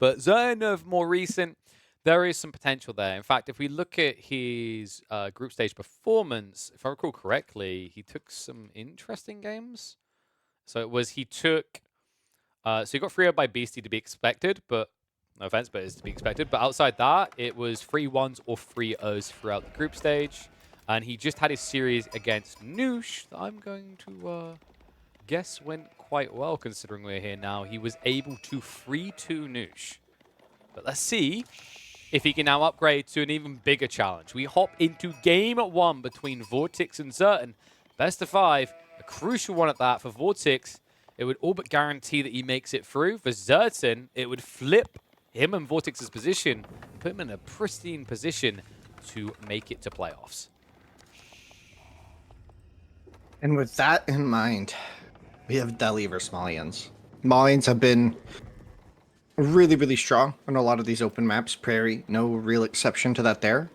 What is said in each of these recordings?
But ZertoN of more recent, there is some potential there. In fact, if we look at his group stage performance, if I recall correctly, he took some interesting games. So it was he took, so he got 3-0 by Beastie to be expected, but no offense, but it's to be expected. But outside that, it was 3-1s or 3-0s throughout the group stage. And he just had his series against Noosh that I'm going to guess went quite well considering we're here now. He was able to 3-2 Noosh. But let's see if he can now upgrade to an even bigger challenge. We hop into game 1 between VortiX and ZertoN. Best of 5, a crucial one at that for VortiX. It would all but guarantee that he makes it through. For ZertoN, it would flip him and VortiX's position and put him in a pristine position to make it to playoffs. And with that in mind, we have Delhi versus Malians. Malians have been really, really strong on a lot of these open maps. Prairie, no real exception to that there.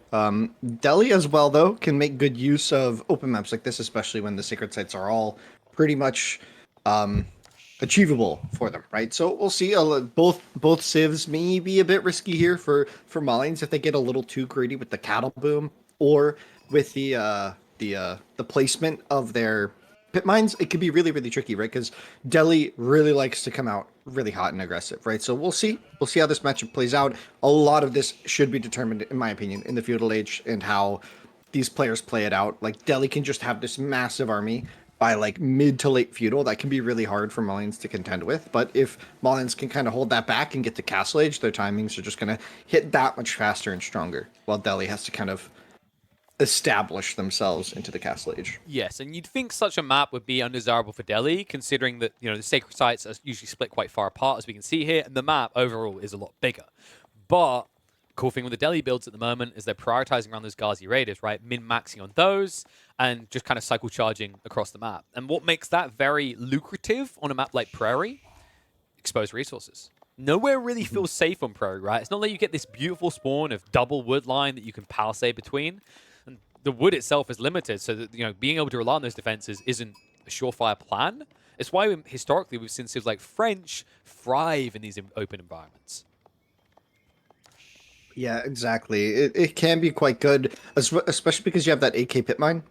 Delhi as well, though, can make good use of open maps like this, especially when the sacred sites are all pretty much achievable for them, right? So we'll see. Both civs may be a bit risky here for Malians if they get a little too greedy with the cattle boom or with the placement of their pit mines. It could be really, really tricky, right? Because Delhi really likes to come out really hot and aggressive, right? So we'll see. We'll see how this matchup plays out. A lot of this should be determined, in my opinion, in the feudal age and how these players play it out. Like Delhi can just have this massive army by like mid to late feudal. That can be really hard for Malians to contend with. But if Malians can kind of hold that back and get to Castle Age, their timings are just going to hit that much faster and stronger, while Delhi has to kind of establish themselves into the Castle Age. Yes, and you'd think such a map would be undesirable for Delhi, considering that the sacred sites are usually split quite far apart, as we can see here, and the map overall is a lot bigger. But cool thing with the Delhi builds at the moment is they're prioritizing around those Ghazi Raiders, right? Min-maxing on those and just kind of cycle charging across the map. And what makes that very lucrative on a map like Prairie? Exposed resources. Nowhere really feels safe on Prairie, right? It's not like you get this beautiful spawn of double wood line that you can palisade between. And the wood itself is limited, so that being able to rely on those defenses isn't a surefire plan. It's why historically we've seen civs like French thrive in these open environments. Yeah, exactly. It can be quite good, especially because you have that AK pit mine,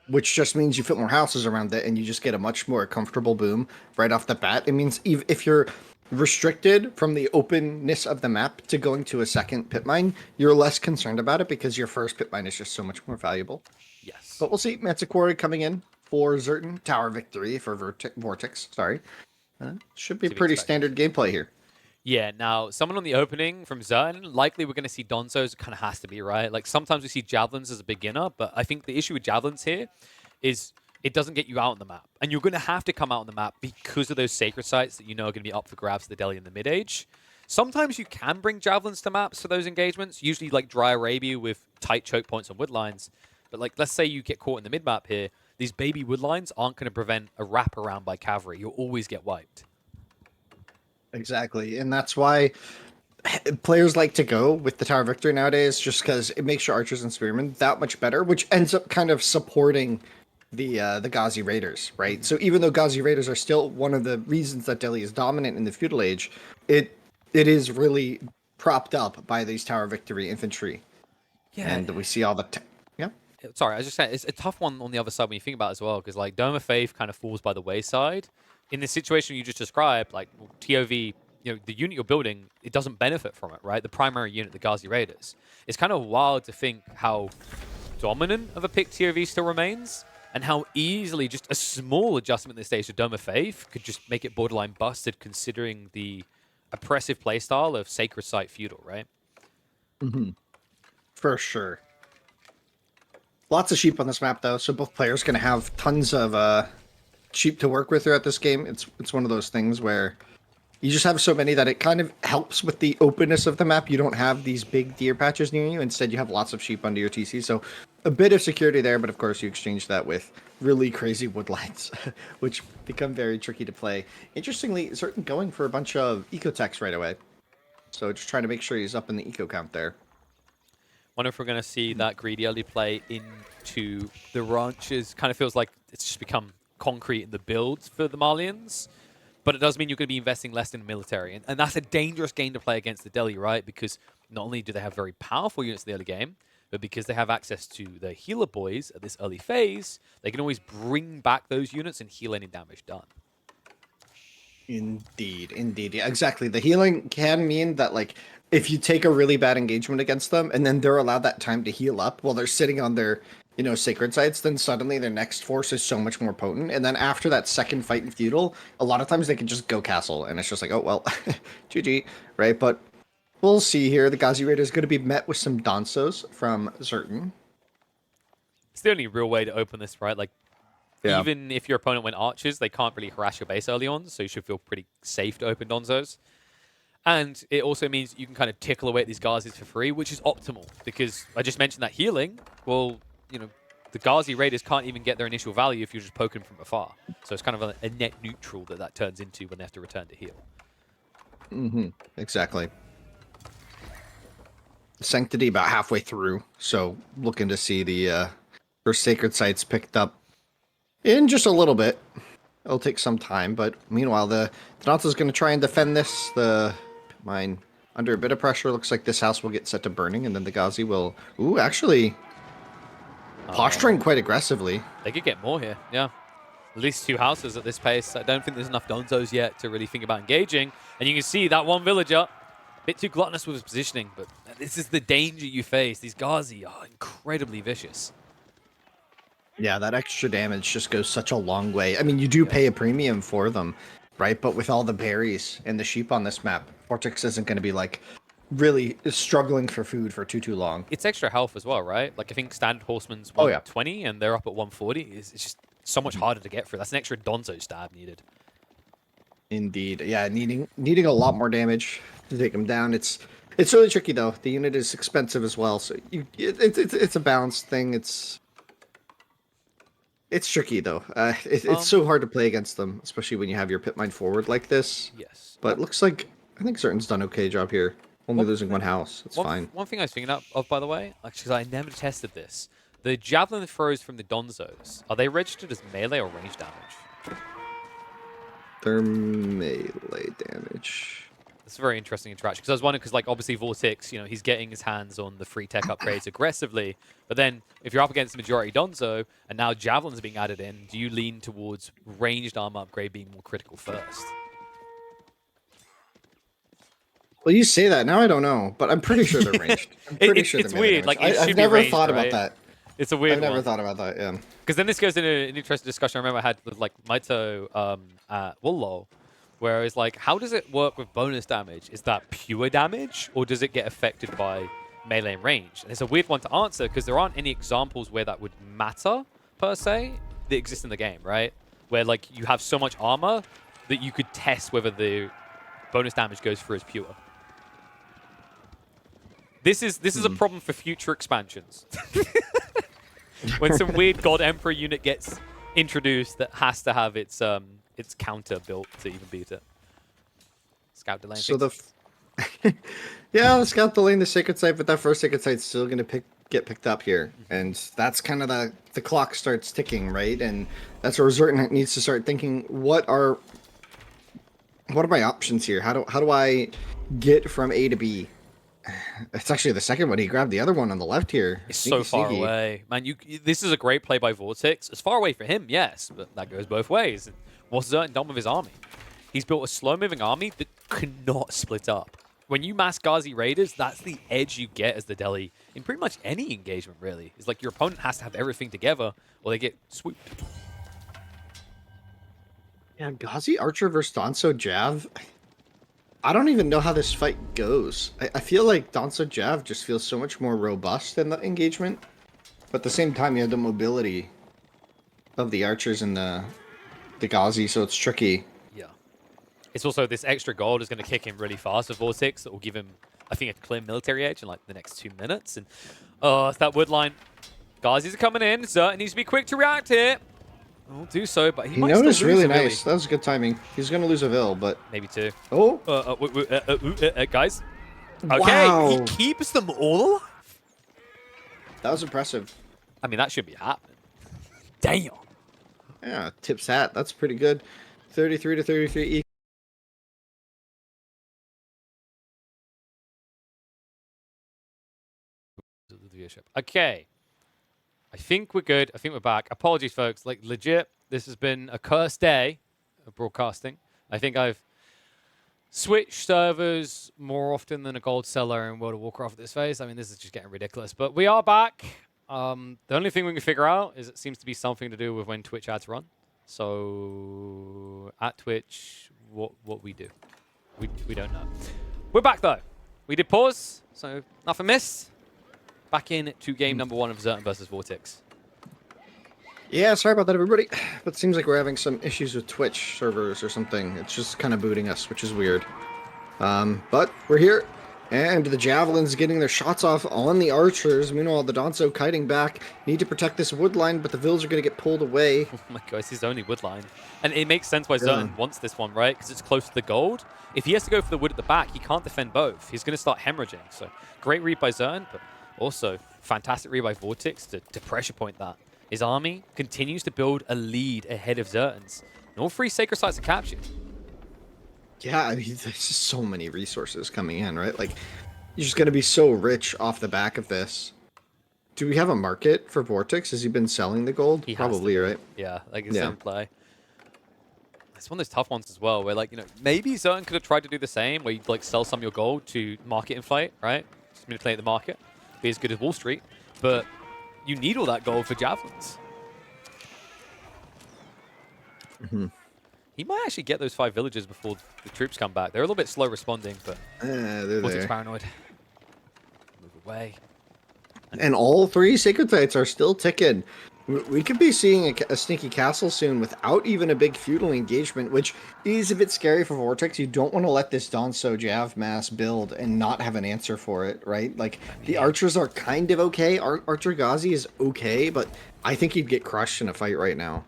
which just means you fit more houses around it and you just get a much more comfortable boom right off the bat. It means if you're restricted from the openness of the map to going to a second pit mine, you're less concerned about it because your first pit mine is just so much more valuable. Yes. But we'll see. Manticore coming in for ZertoN. Tower victory for VortiX. Sorry. Should be pretty standard gameplay here. Yeah, now, someone on the opening from ZertoN, likely we're going to see Donzos. Kind of has to be, right? Like, sometimes we see Javelins as a beginner, but I think the issue with Javelins here is it doesn't get you out on the map. And you're going to have to come out on the map because of those sacred sites that are going to be up for grabs for the Delhi in the mid-age. Sometimes you can bring Javelins to maps for those engagements, usually like Dry Arabia with tight choke points on wood lines. But like, let's say you get caught in the mid-map here, these baby wood lines aren't going to prevent a wraparound by cavalry. You'll always get wiped. Exactly, and that's why players like to go with the Tower Victory nowadays, just because it makes your archers and spearmen that much better, which ends up kind of supporting the Ghazi Raiders, right? So even though Ghazi Raiders are still one of the reasons that Delhi is dominant in the feudal age, it is really propped up by these Tower Victory infantry. Yeah, and we see all the yeah. Sorry, I was just saying it's a tough one on the other side when you think about it as well, because like Dome of Faith kind of falls by the wayside. In the situation you just described, like TOV, the unit you're building, it doesn't benefit from it, right? The primary unit, the Ghazi Raiders. It's kind of wild to think how dominant of a pick TOV still remains, and how easily just a small adjustment in this stage to Dome of Faith could just make it borderline busted, considering the oppressive playstyle of Sacred Site Feudal, right? Mm-hmm. For sure. Lots of sheep on this map, though, so both players going to have tons of sheep to work with throughout this game. It's one of those things where you just have so many that it kind of helps with the openness of the map. You don't have these big deer patches near you. Instead, you have lots of sheep under your TC. So a bit of security there, but of course you exchange that with really crazy wood lines, which become very tricky to play. Interestingly, ZertoN going for a bunch of ecotechs right away. So just trying to make sure he's up in the eco count there. Wonder if we're going to see that greedy early play into the ranches. Kind of feels like it's just become concrete in the builds for the Malians. but it does mean you're going to be investing less in the military. And that's a dangerous game to play against the Delhi, right? Because not only do they have very powerful units in the early game, but because they have access to the healer boys at this early phase, they can always bring back those units and heal any damage done. Indeed, indeed. Yeah, exactly. The healing can mean that, like, if you take a really bad engagement against them and then they're allowed that time to heal up while they're sitting on their, sacred sites, then suddenly their next force is so much more potent. And then after that second fight in feudal, a lot of times they can just go castle and it's just like, oh, well, GG, right? But we'll see here. The Ghazi Raider is going to be met with some Dansos from ZertoN. It's the only real way to open this, right? Like, Yeah. even if your opponent went archers, they can't really harass your base early on, so you should feel pretty safe to open Donzos. And it also means you can kind of tickle away at these Ghazis for free, which is optimal, because I just mentioned that healing, well, the Ghazi Raiders can't even get their initial value if you're just poking from afar. So it's kind of a net neutral that turns into when they have to return to heal. Mm-hmm. Exactly. Sanctity about halfway through, so looking to see the first sacred sites picked up in just a little bit. It'll take some time, but meanwhile, the Donata's going to try and defend this. The mine under a bit of pressure. Looks like this house will get set to burning, and then the Ghazi will... Ooh, actually posturing quite aggressively. They could get more here, yeah. At least 2 houses at this pace. I don't think there's enough Donzos yet to really think about engaging. And you can see that one villager, a bit too gluttonous with his positioning, but this is the danger you face. These Ghazi are incredibly vicious. Yeah, that extra damage just goes such a long way. I mean, you do pay a premium for them, right? But with all the berries and the sheep on this map, VortiX isn't going to be, like, really struggling for food for too long. It's extra health as well, right? Like, I think standard horseman's 120 and they're up at 140. It's just so much harder to get through. That's an extra Donzo stab needed. Indeed. Yeah, needing a lot more damage to take him down. It's really tricky, though. The unit is expensive as well, so it's a balanced thing. It's tricky, though. It's so hard to play against them, especially when you have your pit mine forward like this. Yes. But it looks like I think ZertoN's done okay job here. Only losing one house. It's fine. One thing I was thinking of, by the way, because I never tested this. The javelin throws from the Donzos, are they registered as melee or range damage? They're melee damage. It's a very interesting interaction, because I was wondering, because like obviously VortiX, he's getting his hands on the free tech upgrades aggressively, but then if you're up against the majority Donzo, and now javelins are being added in, do you lean towards ranged armor upgrade being more critical first? Well, you say that now. I don't know, but I'm pretty sure they're ranged. I'm pretty sure it's they're melee weird. damage. Like I've never thought about that. It's a weird I've never one. thought about that. Yeah. Because then this goes into an interesting discussion I remember I had with like Maito at Wollo, where it's like, how does it work with bonus damage? Is that pure damage, or does it get affected by melee and range? And it's a weird one to answer because there aren't any examples where that would matter per se that exist in the game, right? Where like you have so much armor that you could test whether the bonus damage goes through as pure. This is a problem for future expansions. When some weird God Emperor unit gets introduced that has to have its counter built to even beat it. Scout delay. So the scout delaying the sacred site, but that first sacred site's still gonna get picked up here, and that's kind of the clock starts ticking, right? And that's where ZertoN needs to start thinking, what are my options here? How do I get from A to B? It's actually the second one. He grabbed the other one on the left here. It's so far away. Man, this is a great play by VortiX. It's far away for him, yes, but that goes both ways. What's ZertoN done with his army? He's built a slow-moving army that cannot split up. When you mass Ghazi Raiders, that's the edge you get as the Delhi in pretty much any engagement, really. It's like your opponent has to have everything together or they get swooped. Yeah, Ghazi Archer versus Danso Jav. I don't even know how this fight goes. I feel like Danso Jav just feels so much more robust in the engagement. But at the same time, you have the mobility of the archers and the Ghazi, so it's tricky. Yeah. It's also this extra gold is going to kick in really fast with VortiX that will give him, I think, a clear military edge in like the next 2 minutes. And it's that wood line. Ghazis are coming in. ZertoN needs to be quick to react here. We'll do so, but he might noticed still lose really it, nice. That was good timing. He's going to lose a Vil, but... Maybe 2. Oh! Guys. Okay, Wow. he keeps them all alive. That was impressive. I mean, that should be happening. Damn. Yeah, tips hat. That's pretty good. 33 to 33. viewership. Okay. I think we're good. I think we're back. Apologies, folks. Like, legit, this has been a cursed day of broadcasting. I think I've switched servers more often than a gold seller in World of Warcraft at this phase. I mean, this is just getting ridiculous. But we are back. The only thing we can figure out is it seems to be something to do with when Twitch ads run. So, at Twitch, what we do. We don't know. We're back, though. We did pause, so nothing missed. Back in to game number 1 of ZertoN versus VortiX. Yeah, sorry about that, everybody. But it seems like we're having some issues with Twitch servers or something. It's just kind of booting us, which is weird. But we're here, and the Javelins getting their shots off on the archers. Meanwhile, the Danzo kiting back. Need to protect this wood line, but the Vils are going to get pulled away. Oh my god, it's his only wood line. And it makes sense why ZertoN wants this one, right? Because it's close to the gold. If he has to go for the wood at the back, he can't defend both. He's going to start hemmorrhaging. So, great read by ZertoN, but also fantastic read by VortiX to pressure point that. His army continues to build a lead ahead of ZertoN's. And all 3 sacred sites are captured. Yeah, I mean, there's just so many resources coming in, right? Like, you're just going to be so rich off the back of this. Do we have a market for VortiX? Has he been selling the gold? Probably, right? Yeah, like it's in play. It's one of those tough ones as well, where, like, you know, maybe ZertoN could have tried to do the same, where you like sell some of your gold to market inflate, right? Just manipulate the market, be as good as Wall Street, but you need all that gold for javelins. He might actually get those 5 villages before the troops come back. They're a little bit slow responding, but they're VortiX there. paranoid. Move away. And all 3 sacred sites are still ticking. We could be seeing a sneaky castle soon without even a big feudal engagement, which is a bit scary for VortiX. You don't want to let this Danzo Jav mass build and not have an answer for it, right? Like, the archers are kind of okay. Archer Ghazi is okay, but I think he'd get crushed in a fight right now.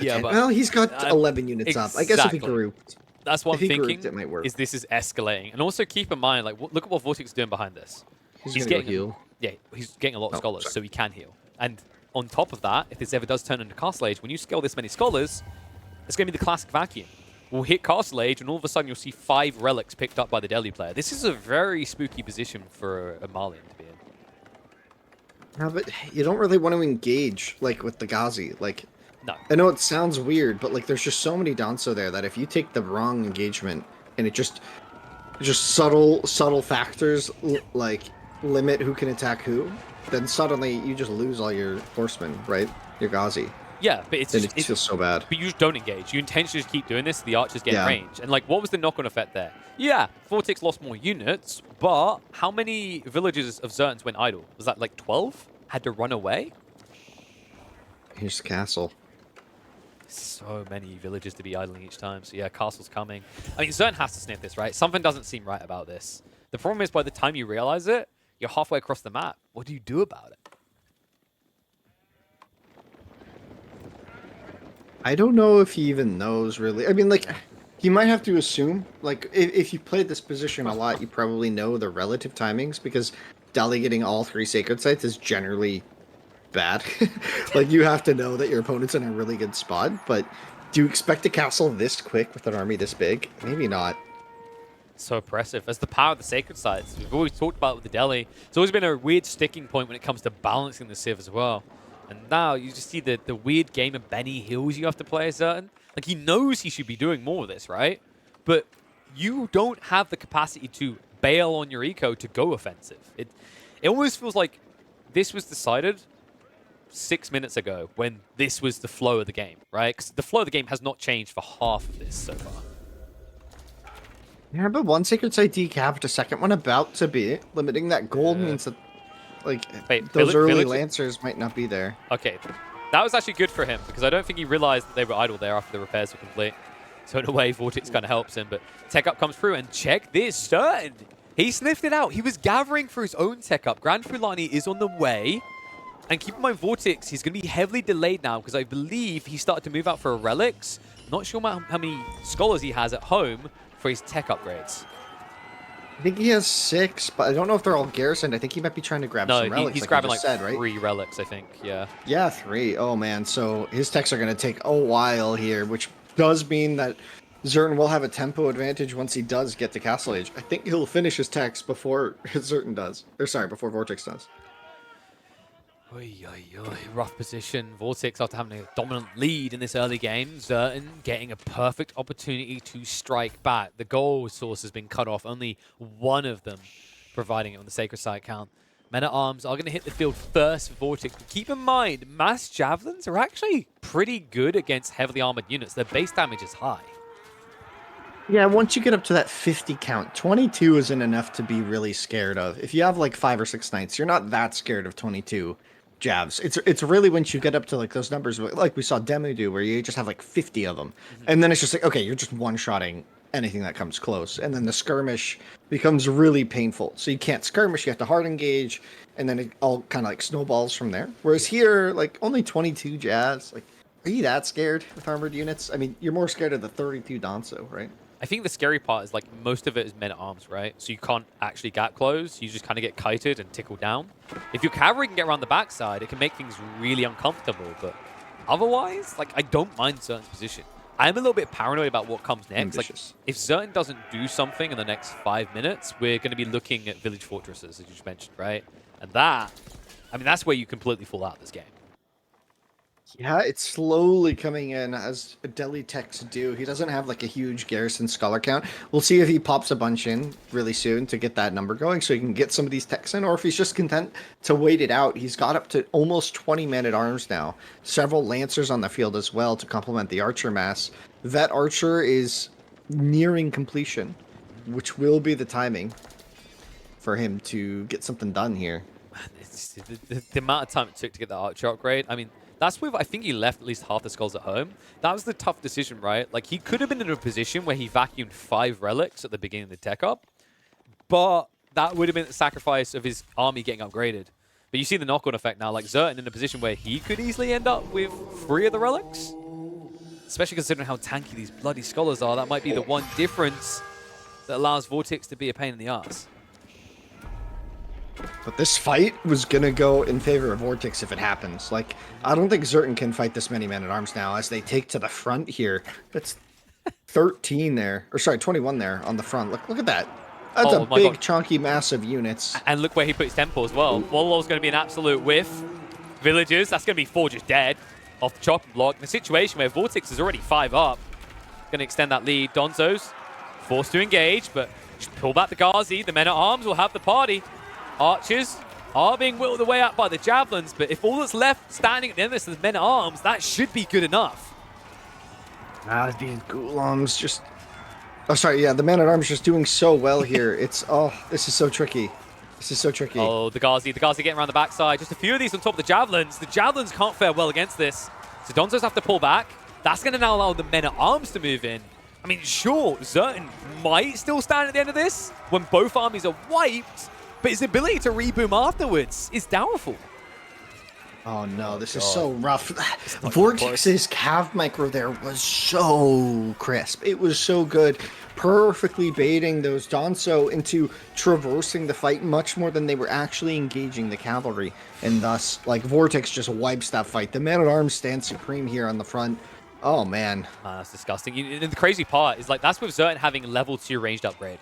Yeah, but well, he's got 11 units up. I guess if he grouped. That's what I'm thinking, it might work. is this is escalating. And also keep in mind, like, look at what VortiX is doing behind this. He's getting heal. Yeah, he's getting a lot of scholars, so he can heal. And on top of that, if this ever does turn into Castle Age, when you scale this many scholars, it's going to be the classic vacuum. We'll hit Castle Age, and all of a sudden you'll see 5 relics picked up by the Delhi player. This is a very spooky position for a Malian to be in. No, but you don't really want to engage, like, with the Ghazi. Like, no. I know it sounds weird, but, like, there's just so many Danzo there that if you take the wrong engagement, and it just subtle factors, like, limit who can attack who, then suddenly you just lose all your horsemen, right? Your Ghazi. Yeah, but it feels so bad. But you just don't engage. You intentionally just keep doing this, the archers get in range. And, like, what was the knock-on effect there? Yeah, VortiX lost more units, but how many villages of ZertoN's went idle? Was that, like, 12? Had to run away? Here's the castle. So many villages to be idling each time. So, yeah, castle's coming. I mean, ZertoN has to sniff this, right? Something doesn't seem right about this. The problem is, by the time you realize it, you're halfway across the map. What do you do about it? I don't know if he even knows, really. I mean, like, he might have to assume. Like, if you played this position a lot, you probably know the relative timings, because Delhi getting all 3 sacred sites is generally bad. Like, you have to know that your opponent's in a really good spot, but do you expect a castle this quick with an army this big? Maybe not. So oppressive. As the power of the sacred sites, we've always talked about with the Delhi. It's always been a weird sticking point when it comes to balancing the Civ as well. And now you just see the weird game of Benny Hills you have to play as ZertoN. Like, he knows he should be doing more of this, right? But you don't have the capacity to bail on your eco to go offensive. It almost feels like this was decided 6 minutes ago when this was the flow of the game, right? Because the flow of the game has not changed for half of this so far. Yeah, but 1 sacred site decapped, a second one about to be. Limiting that gold means that, like, those early lancers might not be there. Okay, that was actually good for him, because I don't think he realized that they were idle there after the repairs were complete. So in a way, VortiX kind of helps him, but tech up comes through, and check this, ZertoN! He sniffed it out. He was gathering for his own tech up. Grand Fulani is on the way. And keep in mind, VortiX, he's going to be heavily delayed now, because I believe he started to move out for relics. Not sure how many scholars he has at home for his tech upgrades. I think he has 6, but I don't know if they're all garrisoned. I think he might be trying to grab some relics. He's grabbing like said, right? 3 relics, I think. Yeah. Yeah, 3. Oh man, so his techs are going to take a while here, which does mean that ZertoN will have a tempo advantage once he does get to Castle Age. I think he'll finish his techs before ZertoN does. Or sorry, before VortiX does. Oy, oy, oy. Rough position. VortiX, after having a dominant lead in this early game, ZertoN getting a perfect opportunity to strike back. The goal source has been cut off. Only one of them providing it on the Sacred Site count. Men-at-Arms are going to hit the field first for VortiX. But keep in mind, mass javelins are actually pretty good against heavily armored units. Their base damage is high. Yeah, once you get up to that 50 count, 22 isn't enough to be really scared of. If you have like 5 or 6 knights, you're not that scared of 22 jabs. It's really once you get up to like those numbers, like we saw Demu do, where you just have like 50 of them, and then it's just like, okay, you're just one-shotting anything that comes close, and then the skirmish becomes really painful. So you can't skirmish, you have to hard engage, and then it all kind of like snowballs from there. Whereas here, like only 22 jabs, like, are you that scared with armored units? I mean, you're more scared of the 32 Danzo, right? I think the scary part is like most of it is men-at-arms, right? So you can't actually gap close. You just kind of get kited and tickled down. If your cavalry can get around the backside, it can make things really uncomfortable. But otherwise, like, I don't mind ZertoN's position. I'm a little bit paranoid about what comes next. Ambitious. Like, if ZertoN doesn't do something in the next 5 minutes, we're going to be looking at village fortresses, as you just mentioned, right? And that, I mean, that's where you completely fall out of this game. Yeah, it's slowly coming in as Delhi techs do. He doesn't have like a huge garrison scholar count. We'll see if he pops a bunch in really soon to get that number going so he can get some of these techs in, or if he's just content to wait it out. He's got up to almost 20 men-at-arms now. Several lancers on the field as well to complement the archer mass. That archer is nearing completion, which will be the timing for him to get something done here. It's the amount of time it took to get that archer upgrade, I mean, that's with, I think he left at least half the skulls at home. That was the tough decision, right? Like, he could have been in a position where he vacuumed 5 relics at the beginning of the tech up, but that would have been the sacrifice of his army getting upgraded. But you see the knock-on effect now, like ZertoN in a position where he could easily end up with 3 of the relics. Especially considering how tanky these bloody scholars are, that might be the one difference that allows VortiX to be a pain in the ass. But this fight was going to go in favor of VortiX if it happens. Like, I don't think ZertoN can fight this many men-at-arms now as they take to the front here. That's 13 there. Or sorry, 21 there on the front. Look at that. That's a big, chunky mass of units. And look where he put his temple as well. Wallow's going to be an absolute whiff. Villagers, that's going to be 4 just dead off the chopping block. In a situation where VortiX is already 5 up. Going to extend that lead. Donzo's forced to engage, but just pull back the Ghazi. The men-at-arms will have the party. Archers are being whittled away out by the javelins, but if all that's left standing at the end of this is men-at-arms, that should be good enough. These Ghulams just... Oh, sorry, yeah, the men-at-arms just doing so well here. It's... Oh, this is so tricky. This is so tricky. Oh, the Ghazi getting around the backside. Just a few of these on top of the javelins. The javelins can't fare well against this. So Donzos have to pull back. That's going to now allow the men-at-arms to move in. I mean, sure, ZertoN might still stand at the end of this when both armies are wiped, but his ability to reboom afterwards is doubtful. Oh no, this is so rough. VortiX's Cav micro there was so crisp. It was so good. Perfectly baiting those Danzo into traversing the fight much more than they were actually engaging the cavalry. And thus, like, VortiX just wipes that fight. The man-at-arms stand supreme here on the front. Oh man. That's disgusting. And the crazy part is, like, that's with ZertoN having level 2 ranged upgrade,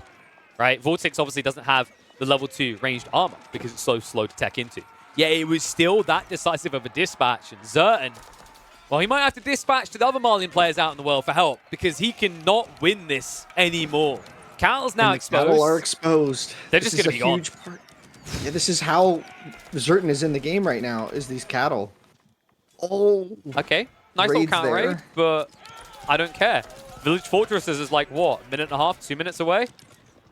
right? VortiX obviously doesn't have the level 2 ranged armor because it's so slow to tech into. Yeah, it was still that decisive of a dispatch, and ZertoN, well, he might have to dispatch to the other Malian players out in the world for help because he cannot win this anymore. Cattle's now exposed. Cattle are exposed. They're just going to be gone. Yeah, this is how ZertoN is in the game right now, is these cattle. Oh, okay. Nice little counter raid, but I don't care. Village Fortresses is like, what, 1.5, 2 minutes away?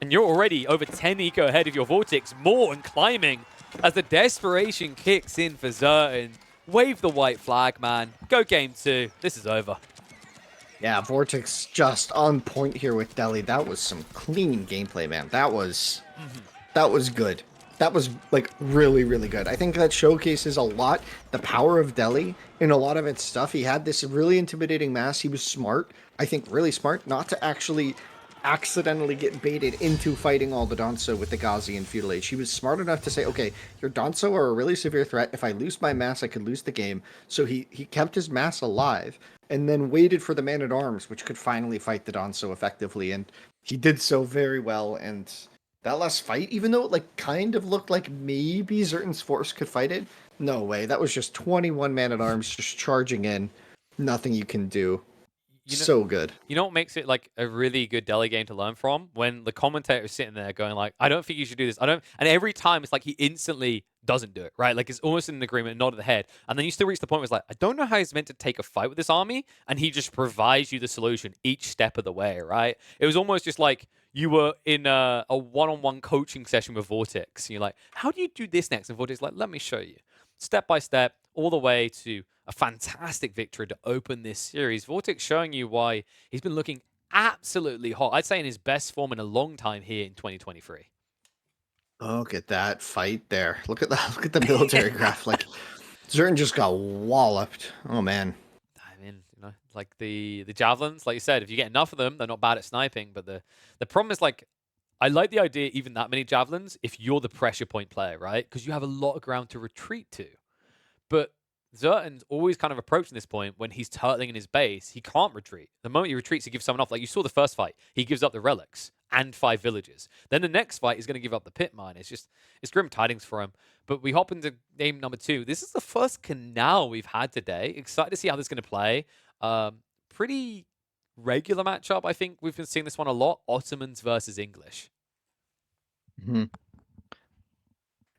And you're already over 10 eco ahead of your VortiX, more and climbing as the desperation kicks in for ZertoN. Wave the white flag, man. Go game 2. This is over. Yeah, VortiX just on point here with Delhi. That was some clean gameplay, man. That was good. That was, like, really, really good. I think that showcases a lot the power of Delhi in a lot of its stuff. He had this really intimidating mass. He was smart, I think really smart, not to actually accidentally get baited into fighting all the Danzo with the Ghazi and Feudal Age. He was smart enough to say, okay, your Danzo are a really severe threat. If I lose my mass, I could lose the game. So he kept his mass alive and then waited for the man-at-arms, which could finally fight the Danzo effectively. And he did so very well. And That last fight, even though it like kind of looked like maybe ZertoN's force could fight it, no way. That was just 21 man at arms just charging in. Nothing you can do. You know, So good. you know what makes it like a really good deli game to learn from? When the commentator is sitting there going like, I don't think you should do this. I don't, and every time it's like he instantly doesn't do it, right? Like it's almost in an agreement, nod of the head. And then you still reach the point where it's like, I don't know how he's meant to take a fight with this army. And he just provides you the solution each step of the way, right? It was almost just like you were in a one-on-one coaching session with VortiX. And you're like, how do you do this next? And VortiX is like, let me show you. Step by step, all the way to a fantastic victory to open this series. VortiX showing you why he's been looking absolutely hot. I'd say in his best form in a long time here in 2023. Look at that fight there. Look at that. Look at the military graph. Like ZertoN just got walloped. Oh man. I mean, you know, like the javelins, like you said, if you get enough of them, they're not bad at sniping. But the problem is like I like the idea even that many javelins if you're the pressure point player, right? Because you have a lot of ground to retreat to. But ZertoN's always kind of approaching this point when he's turtling in his base. He can't retreat. The moment he retreats, he gives someone off. Like you saw the first fight, he gives up the relics and 5 villages. Then the next fight, he's going to give up the pit mine. It's grim tidings for him. But we hop into game number 2. This is the first canal we've had today. Excited to see how this is going to play. Pretty regular matchup. I think we've been seeing this one a lot. Ottomans versus English. Mm-hmm.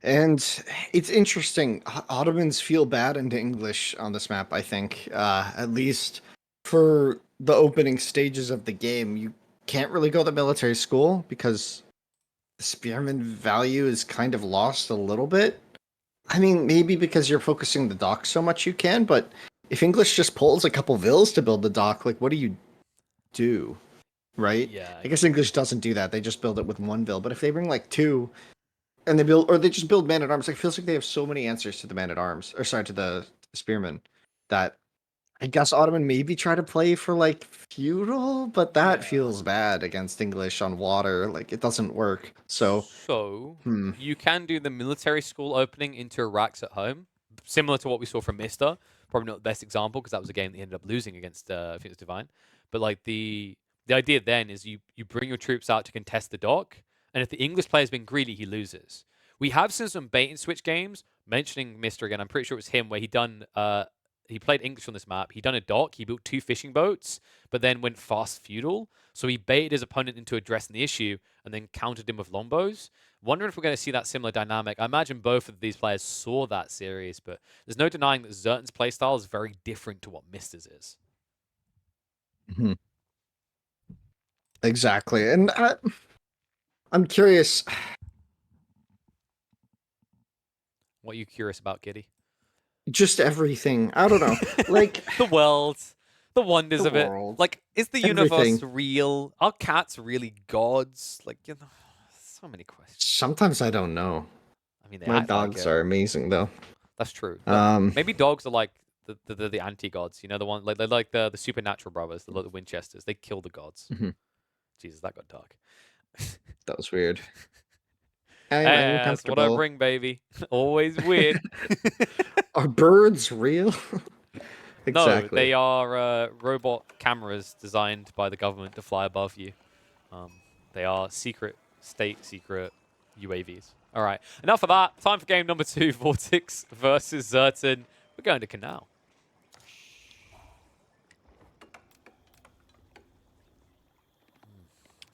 And it's interesting. Ottomans feel bad into English on this map, I think. At least for the opening stages of the game, you can't really go to military school because the spearman value is kind of lost a little bit. I mean, maybe because you're focusing the dock so much you can, but if English just pulls a couple vills to build the dock, like what do you do? Right? Yeah. I guess English doesn't do that. They just build it with one vill. But if they bring like two and they build, or they just build man at arms. Like, it feels like they have so many answers to the man at arms, or sorry, to the spearman, that I guess Ottoman maybe try to play for like feudal, but that Yeah. feels bad against English on water. Like, it doesn't work. So, You can do the military school opening into Iraq's at home, similar to what we saw from Mister. Probably not the best example because that was a game that he ended up losing against I think it was Divine. But like the idea then is you bring your troops out to contest the dock, and if the English player's been greedy, he loses. We have seen some bait and switch games. Mentioning Mister again, I'm pretty sure it was him where he played English on this map. He done a dock. He built 2 fishing boats, but then went fast feudal. So he baited his opponent into addressing the issue and then countered him with longbows. Wondering if we're going to see that similar dynamic. I imagine both of these players saw that series, but there's no denying that ZertoN's playstyle is very different to what Mister's is. mhm. Exactly. And I'm curious. What are you curious about, Giddy? Just everything. I don't know. Like, The world, the wonders the of it. world. Like, is the Everything. universe real? Are cats really gods? Like, you know, so many questions. Sometimes I don't know. I mean, they My act like dogs it. are amazing, though. That's true. Um, Maybe dogs are like the anti-gods. You know, the one like they're like the supernatural brothers, the Winchesters. They kill the gods. mhm, Jesus, that got dark. that was weird. I'm That's what I uncomfortable. bring, baby. Always weird. Are birds real? No, Exactly. they are robot cameras designed by the government to fly above you. Um, they are state secret UAVs. All right, enough of that. Time for game number 2, VortiX versus ZertoN. We're going to Canal.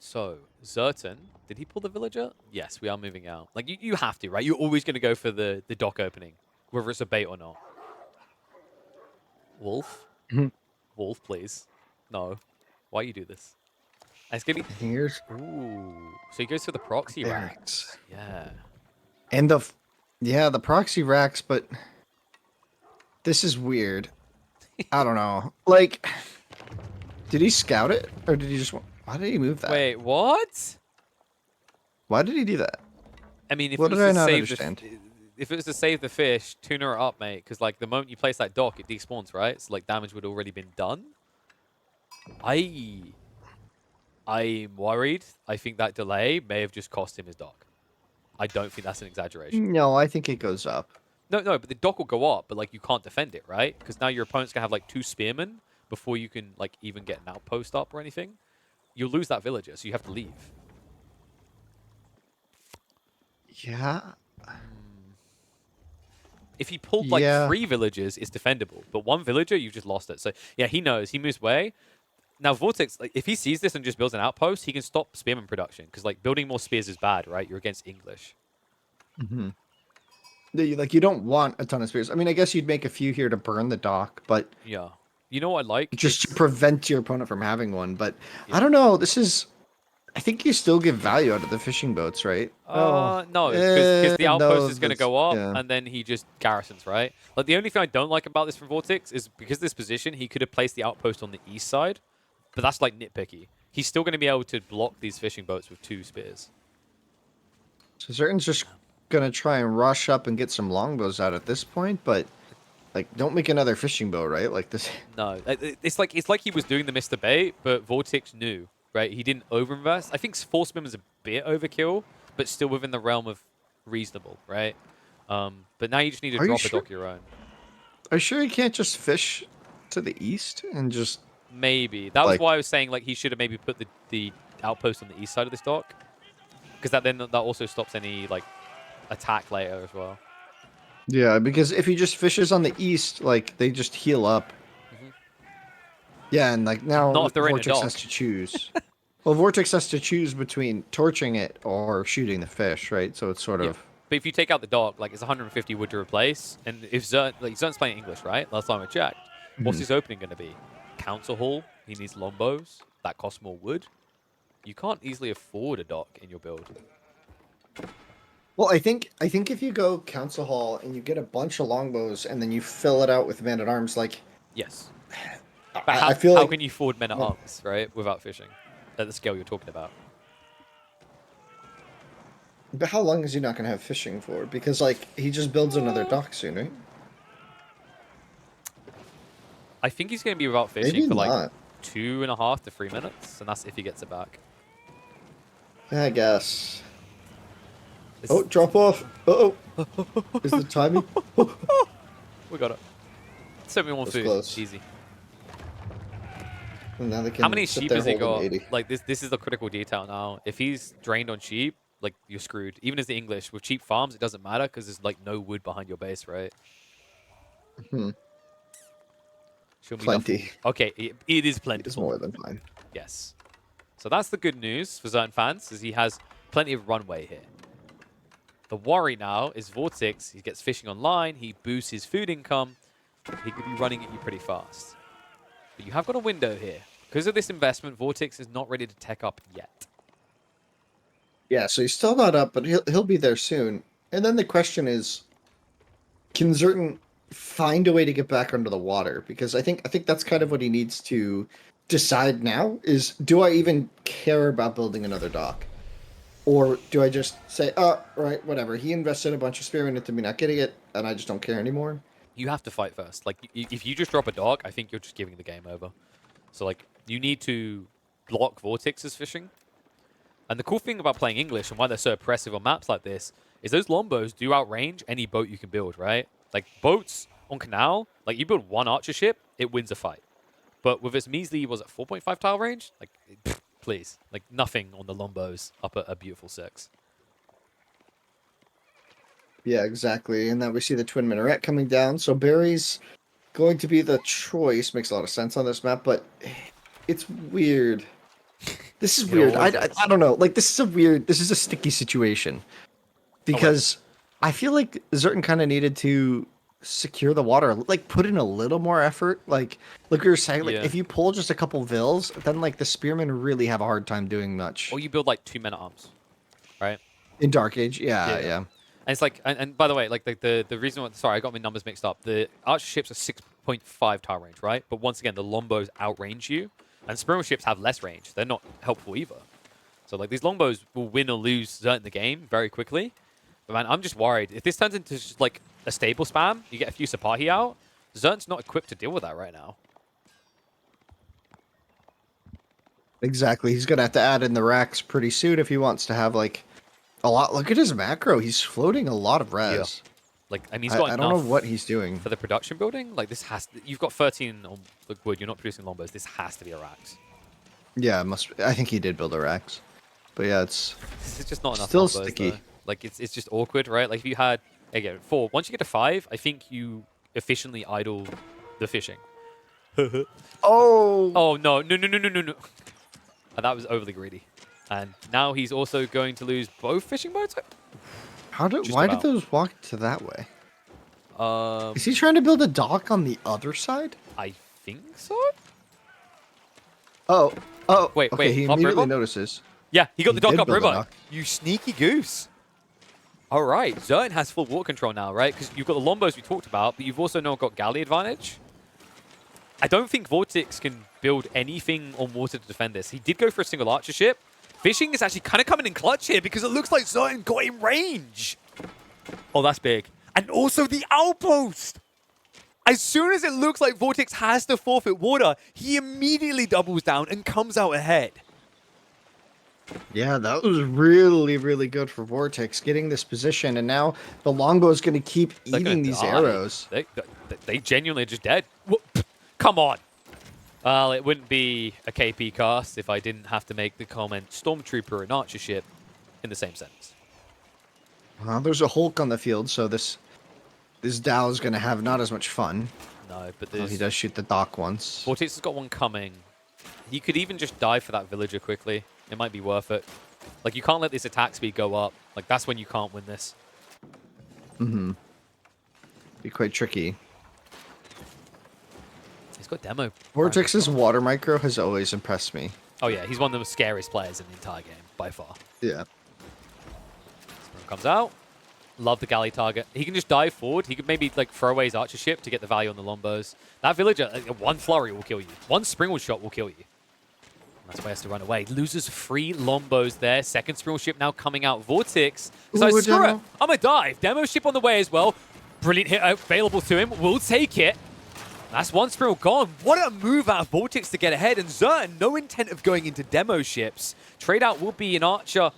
So, ZertoN, did he pull the villager? Yes, we are moving out. Like, you have to, right? You're always going to go for the dock opening, whether it's a bait or not. Wolf? Mhm. Wolf, please. No. Why you do this? It's going to be... Here's Ooh. So he goes for the proxy barracks. racks. Yeah. And the proxy racks, but this is weird. I don't know. Like, did he scout it? Or did he just why did he move that? Wait, what? Why did he do that? I mean, if What it was did I to not save understand? if it was to save the fish, tuna it up, mate. Because like the moment you place that dock, it despawns, right? So like damage would already been done. I'm worried. I think that delay may have just cost him his dock. I don't think that's an exaggeration. No, I think it goes up. No, but the dock will go up, but like you can't defend it, right? Because now your opponent's gonna have like 2 spearmen before you can like even get an outpost up or anything. You'll lose that villager, so you have to leave. Yeah. If he pulled like Yeah. 3 villagers, it's defendable. But 1 villager, you've just lost it. So yeah, he knows. He moves away. Now VortiX, like, if he sees this and just builds an outpost, he can stop spearman production. Because like building more spears is bad, right? You're against English. Hmm. Like you don't want a ton of spears. I mean, I guess you'd make a few here to burn the dock, but Yeah. You know what I like? just to prevent your opponent from having one. But I Yeah. don't know. This is. I think you still get value out of the fishing boats, right? Oh, No, because the outpost no. is going to That's go up, yeah. and then he just garrisons, right? Like the only thing I don't like about this from VortiX is because of this position, he could have placed the outpost on the east side, but that's like nitpicky. He's still going to be able to block these fishing boats with 2 spears. So ZertoN's just gonna try and rush up and get some longbows out at this point, but like, don't make another fishing bow, right? Like this. No, it's like he was doing the Mr. Bait, but VortiX knew, right? He didn't overinvest. I think Force Spin was a bit overkill, but still within the realm of reasonable, right? But now you just need to Are you drop a sure? dock your own. Are you sure you can't just fish to the east and just Maybe. That was like? why I was saying like he should have maybe put the outpost on the east side of this dock. Because that also stops any like attack later as well. Yeah, because if he just fishes on the east, like they just heal up. Mhm. Yeah, and like Not now if they're in a Vortex has dock. to choose. Well, Vortex has to choose between torching it or shooting the fish, right? So it's sort Yeah. of. But if you take out the dock, like it's 150 wood to replace, and if Zern's playing English, right? Last time I checked, what's Mhm. his opening going to be? Council hall. He needs longbows. That costs more wood. You can't easily afford a dock in your build. Well, I think if you go council hall and you get a bunch of longbows and then you fill it out with men at arms, like Yes. I, But I feel how like. can you afford men at Well, arms, right? Without fishing at the scale you're talking about. but how long is he not going to have fishing for? Because like he just builds another dock soon, right? I think he's going to be without fishing Maybe for like not. 2.5 to 3 minutes, and that's if he gets it back. I guess. This Oh, is- drop off. Uh-oh. Is the timing? we got it. 71 That's food. close. Easy. And now they can How many sit sheep there has he holding got? 80. Like this is the critical detail now. If he's drained on sheep, like you're screwed. Even as the English with cheap farms, it doesn't matter because there's like no wood behind your base, right? Hmm. Show me Plenty. Okay, it is It's plentiful. more than fine. Yes. So that's the good news for certain fans, is he has plenty of runway here. The worry now is VortiX. He gets fishing online. He boosts his food income. He could be running at you pretty fast. But you have got a window here. Because of this investment, VortiX is not ready to tech up yet. Yeah, so he's still not up, but he'll be there soon. And then the question is, can ZertoN find a way to get back under the water? Because I think that's kind of what he needs to decide now is, do I even care about building another dock? Or do I just say, oh, right, whatever. He invested a bunch of spearmen into me not getting it, and I just don't care anymore? You have to fight first. Like, if you just drop a dog, I think you're just giving the game over. So, like, you need to block VortiX's fishing. And the cool thing about playing English and why they're so oppressive on maps like this is those longbows do outrange any boat you can build, right? Like, boats on Canal, like, you build one archer ship, it wins a fight. But with its measly, was it 4.5 tile range? Like, pfft, please. Like, nothing on the longbows up at a beautiful 6. Yeah, exactly. And then we see the Twin Minaret coming down. So Barry's going to be the choice. Makes a lot of sense on this map, but it's weird. This is It weird. always I is. don't know. Like, this is a sticky situation. Because I feel like ZertoN kind of needed to secure the water, like put in a little more effort. Like we were saying, like Yeah. if you pull just a couple vills, then like the spearmen really have a hard time doing much. Or you build, like, 2 men at arms, right? In Dark Age, yeah. And it's like, and by the way, like the reason why, sorry, I got my numbers mixed up. The archer ships are 6.5 tile range, right? But once again, the longbows outrange you, and spearman ships have less range. They're not helpful either. So like these longbows will win or lose ZertoN the game very quickly. But man, I'm just worried if this turns into just like a stable spam, you get a few Sapahi out. ZertoN's not equipped to deal with that right now. Exactly. He's gonna have to add in the racks pretty soon if he wants to have like a lot. Look at his macro. He's floating a lot of res. Like, I mean, he's got I enough don't know what he's doing. for the production building. Like this you've got 13 on the wood. You're not producing longbows. This has to be a racks. Yeah, I think he did build a racks. But yeah, it's This is just not enough still longbows, sticky. though. Like it's just awkward, right? Like if you had again 4, once you get to 5, I think you efficiently idle the fishing. Oh! Oh no, no, no, no, no, no, no. That was overly greedy. And now he's also going to lose both fishing boats. Just Why did about. those walk to that way? Is he trying to build a dock on the other side? I think so. Oh, Wait, okay, wait, he upriver? immediately notices. Yeah, he got the dock did build a upriver. dock. You sneaky goose. All right, ZertoN has full water control now, right? Because you've got the Lombos we talked about, but you've also now got galley advantage. I don't think VortiX can build anything on water to defend this. He did go for a single archer ship. Fishing is actually kind of coming in clutch here because it looks like ZertoN got in range. Oh, that's big. And also the outpost. As soon as it looks like VortiX has to forfeit water, he immediately doubles down and comes out ahead. Yeah, that was really, really good for VortiX getting this position, and now the longbow is going to keep They're eating gonna these die. arrows. They genuinely are just dead. Come on. Well, it wouldn't be a KP cast if I didn't have to make the comment Stormtrooper and Archer ship in the same sentence. There's a Hulk on the field, so this Dow is going to have not as much fun. No, but Oh, there's... he does shoot the dock once. VortiX has got one coming. He could even just die for that villager quickly. It might be worth it. Like, you can't let this attack speed go up. Like, that's when you can't win this. Mm-hmm. Be quite tricky. He's got demo. VortiX's water micro has always impressed me. Oh, yeah. He's one of the scariest players in the entire game, by far. Yeah. Comes out. Love the galley target. He can just dive forward. He could maybe like throw away his archer ship to get the value on the Lombos. That villager, one flurry will kill you. One springald shot will kill you. And that's why he has to run away. Loses 3 Lombos there. Second springald ship now coming out. VortiX. So Ooh, screw it. demo. I'm going to dive. Demo ship on the way as well. Brilliant hit available to him. We'll take it. That's one springald gone. What a move out of VortiX to get ahead. And ZertoN, no intent of going into demo ships. Trade out will be an archer.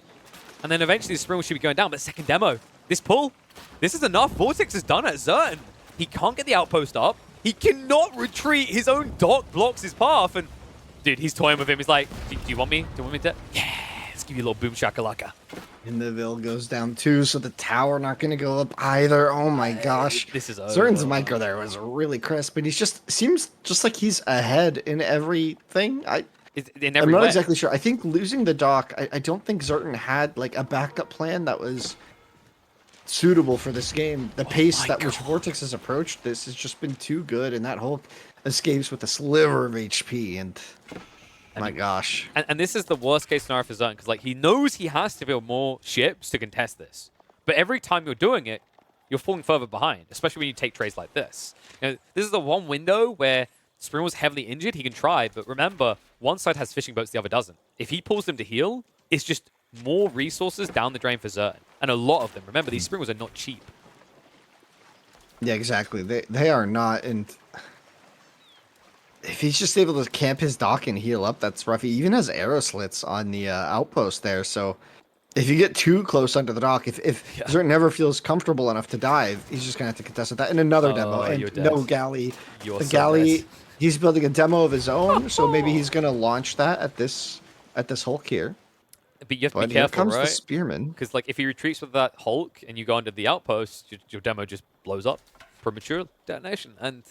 And then eventually the springald should be going down. But second demo. This pull, this is enough. VortiX has done it. ZertoN, he can't get the outpost up. He cannot retreat. His own dock blocks his path. And, dude, he's toying with him. He's like, do you want me? Do you want me to? Yeah, let's give you a little boom shakalaka. And Naval goes down too, so the tower not going to go up either. Oh my gosh. This is over. ZertoN's micro there was really crisp, but seems just like he's ahead in everything. I'm not exactly sure. I think losing the dock, I don't think ZertoN had like a backup plan that was suitable for this game. The pace that which VortiX has approached this has just been too good, and that Hulk escapes with a sliver of HP, and my gosh. And this is the worst case scenario for ZertoN, because like he knows he has to build more ships to contest this. But every time you're doing it, you're falling further behind, especially when you take trades like this. You know, this is the one window where Spring was heavily injured, he can try, but remember, one side has fishing boats, the other doesn't. If he pulls them to heal, it's just more resources down the drain for ZertoN. And a lot of them. Remember, these Springals are not cheap. Yeah, exactly. They are not, and if he's just able to camp his dock and heal up, that's rough. He even has arrow slits on the outpost there, so if you get too close under the dock, if ZertoN never feels comfortable enough to dive, he's just going to have to contest with that. And another demo, and no galley. The galley, he's building a demo of his own, so maybe he's going to launch that at this Hulk here. But you have to be Here careful, comes right? the spearman. Because like if he retreats with that Hulk and you go under the outpost, your demo just blows up. Premature detonation. And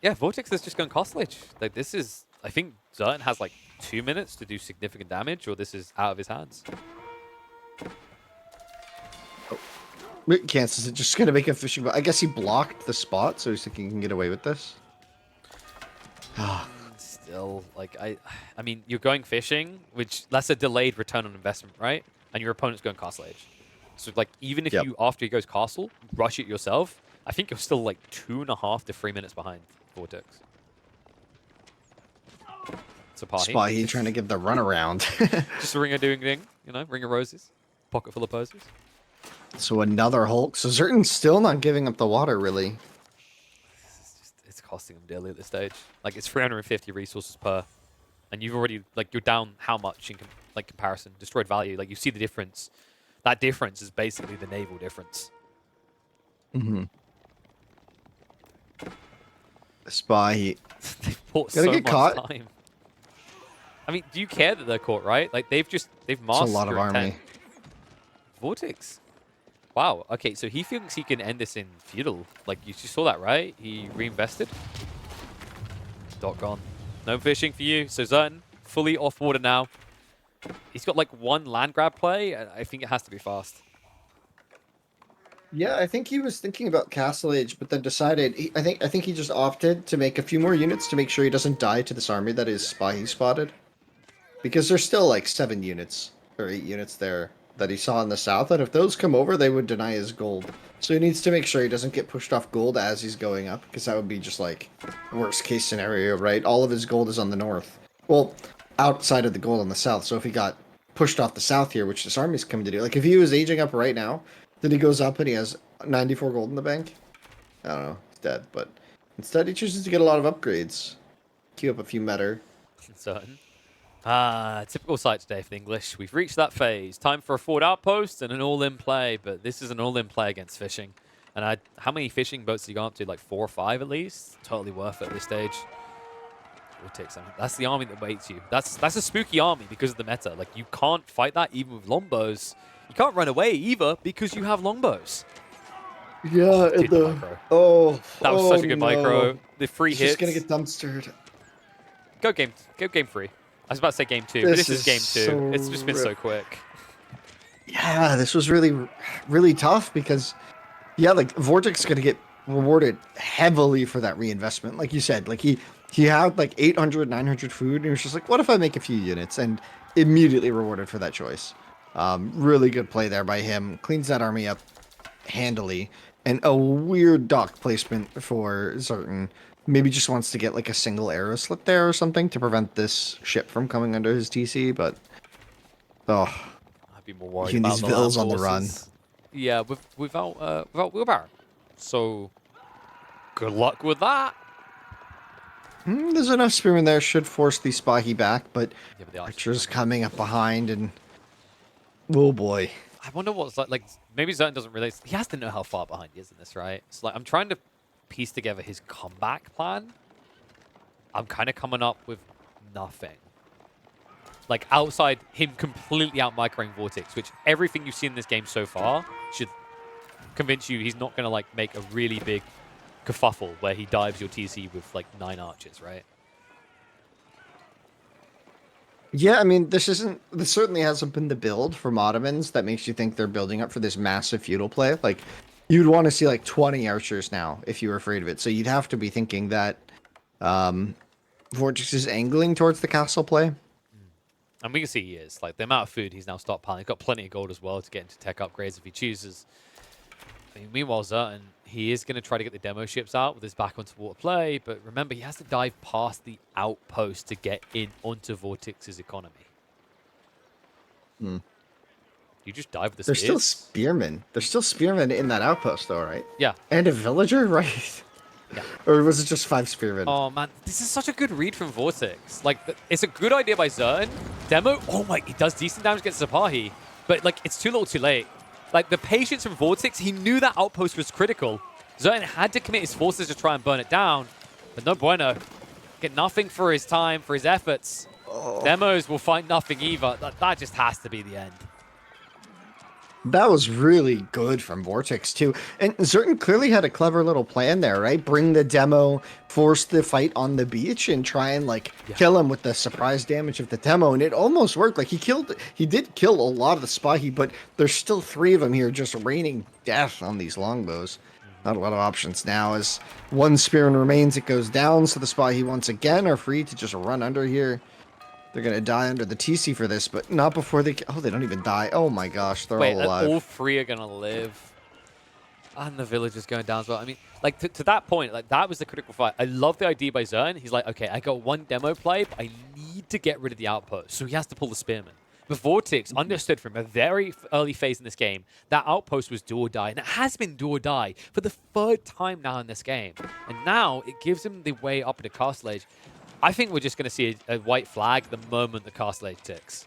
yeah, VortiX is just going costage. Like this is, I think ZertoN has like 2 minutes to do significant damage, or this is out of his hands. Cancels it. Just going to make a fishing boat. I guess he blocked the spot, so he's thinking he can get away with this. Still, like, I mean, you're going fishing, which that's a delayed return on investment, right? And your opponent's going castle age. So, like, even if you, after he goes castle, rush it yourself, I think you're still, like, 2.5 to 3 minutes behind VortiX. So, Spahi trying to give the runaround. Just a ring of doing ding, you know, ring of roses, pocket full of poses. So, another Hulk. So, ZertoN's still not giving up the water, really. It's costing them dearly at this stage. Like, it's 350 resources per. And you've already, like, you're down how much in, like, comparison? Destroyed value. Like, you see the difference. That difference is basically the naval difference. Mm-hmm. Spy. They've bought Gotta so get much caught. time. I mean, do you care that they're caught, right? Like, they've mastered It's a lot of army. VortiX. Wow. Okay, so he thinks he can end this in feudal. Like, you saw that, right? He reinvested. Dot gone. No fishing for you. So ZertoN, fully off water now. He's got like one land grab play. I think it has to be fast. Yeah, I think he was thinking about Castle Age, but then decided. I think he just opted to make a few more units to make sure he doesn't die to this army that is spy spotted. Because there's still like 7 units or 8 units there that he saw in the south, and if those come over, they would deny his gold. So he needs to make sure he doesn't get pushed off gold as he's going up, because that would be just like worst case scenario, right? All of his gold is on the north. Well, outside of the gold on the south. So if he got pushed off the south here, which this army's coming to do, like if he was aging up right now, then he goes up and he has 94 gold in the bank. I don't know, he's dead, but instead he chooses to get a lot of upgrades. Queue up a few meta. ZertoN. Typical site today for the English. We've reached that phase. Time for a forward outpost and an all-in play, but this is an all-in play against fishing. And how many fishing boats did you go up to? Like 4 or 5 at least? Totally worth it at this stage. VortiX, I mean, that's the army that waits you. That's a spooky army because of the meta. Like, you can't fight that even with longbows. You can't run away either because you have longbows. Yeah, Dude, the micro. That was such a good micro. The free hits. Just gonna get dumpstered. Go game 3. I was about to say game 2, but this is game 2. So It's just been so quick. Yeah, this was really, really tough because, yeah, like VortiX is gonna get rewarded heavily for that reinvestment. Like you said, like he had like 800, 900 food, and he was just like, what if I make a few units? And immediately rewarded for that choice. Really good play there by him. Cleans that army up handily. And a weird dock placement for ZertoN. Maybe just wants to get like a single arrow slit there or something to prevent this ship from coming under his TC, but I'd be more worried he about needs the vills land on the run. forces. Yeah, without willpower. So good luck with that. There's enough spearmen there, should force the Spahi back, but Yeah, but the Archer's coming up behind, and oh boy. I wonder what's like maybe ZertoN doesn't realize he has to know how far behind he is in this, right? So like I'm trying to piece together his comeback plan. I'm kind of coming up with nothing. Like outside him completely out microing VortiX, which everything you've seen in this game so far should convince you he's not going to like make a really big kerfuffle where he dives your TC with like 9 archers, right? Yeah, I mean, this certainly hasn't been the build from Ottomans that makes you think they're building up for this massive feudal play. Like, you'd want to see like 20 archers now if you were afraid of it. So you'd have to be thinking that VortiX is angling towards the castle play. And we can see he is. Like, the amount of food he's now stockpiling. He's got plenty of gold as well to get into tech upgrades if he chooses. I mean, meanwhile, ZertoN, he is going to try to get the demo ships out with his back onto water play, but remember, he has to dive past the outpost to get in onto VortiX's economy. You just dive with the There's still spears. spearmen. There's still spearmen in that outpost, though, right? Yeah. And a villager, right? Yeah. Or was it just 5 spearmen? Oh, man. This is such a good read from VortiX. Like, it's a good idea by ZertoN. Demo, oh my, he does decent damage against Zapahi, but, like, it's too little too late. Like, the patience from VortiX, he knew that outpost was critical. ZertoN had to commit his forces to try and burn it down, but no bueno. Get nothing for his time, for his efforts. Demos will find nothing either. That just has to be the end. That was really good from VortiX, too. And ZertoN clearly had a clever little plan there, right? Bring the demo, force the fight on the beach, and try and, like, kill him with the surprise damage of the demo. And it almost worked. Like, he did kill a lot of the Spahi, but there's still 3 of them here just raining death on these longbows. Not a lot of options now. As 1 spearman remains, it goes down, so the Spahi once again are free to just run under here. They're going to die under the TC for this, but not before they... Oh, they don't even die. Oh my gosh, they're all alive. All 3 are going to live. And the village is going down as well. I mean, like, to that point, like, that was the critical fight. I love the idea by ZertoN. He's like, okay, I got 1 demo play, but I need to get rid of the outpost. So he has to pull the spearman. But VortiX understood from a very early phase in this game that outpost was do or die. And it has been do or die for the 3rd time now in this game. And now it gives him the way up into Castle Age. I think we're just going to see a white flag the moment the Castle Age ticks.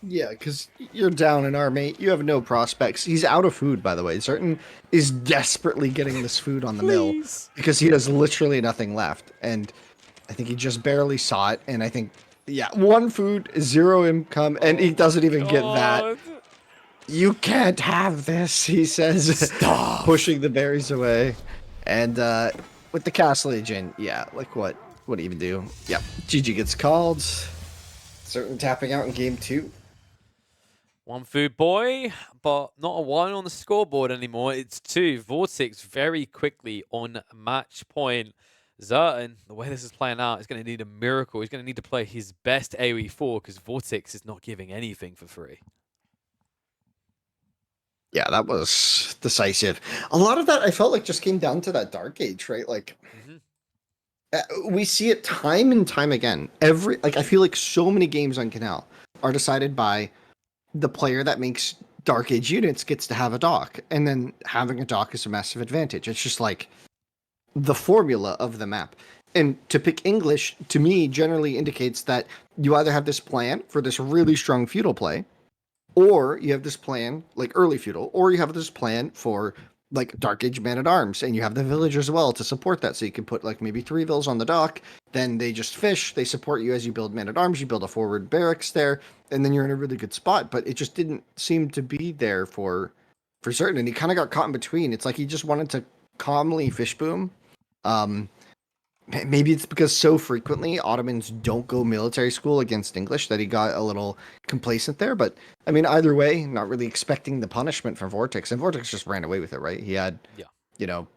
Yeah, because you're down an army. You have no prospects. He's out of food, by the way. ZertoN is desperately getting this food on the mill because he has literally nothing left. And I think he just barely saw it. And I think, yeah, 1 food, 0 income, and he doesn't even get that. You can't have this, he says, Stuff. pushing the berries away. And with the castle agent, yeah, like what? What do you even do? Yep, GG gets called. Certainly tapping out in game 2. One food boy, but not a one on the scoreboard anymore. It's two. VortiX very quickly on match point. ZertoN, the way this is playing out, is going to need a miracle. He's going to need to play his best AoE4 because VortiX is not giving anything for free. Yeah, that was decisive. A lot of that I felt like just came down to that Dark Age, right? Like we see it time and time again. I feel like so many games on Canal are decided by the player that makes Dark Age units gets to have a dock, and then having a dock is a massive advantage. It's just like the formula of the map. And to pick English, to me, generally indicates that you either have this plan for this really strong feudal play, or you have this plan like early feudal, or you have this plan for like Dark Age Man at Arms, and you have the village as well to support that. So you can put like maybe 3 vills on the dock, then they just fish, they support you as you build Man at Arms, you build a forward barracks there, and then you're in a really good spot. But it just didn't seem to be there for certain, and he kind of got caught in between. It's like he just wanted to calmly fish boom. Um, Maybe it's because so frequently Ottomans don't go military school against English that he got a little complacent there. But I mean, either way, not really expecting the punishment from VortiX, and VortiX just ran away with it, right? He had, Yeah. you know,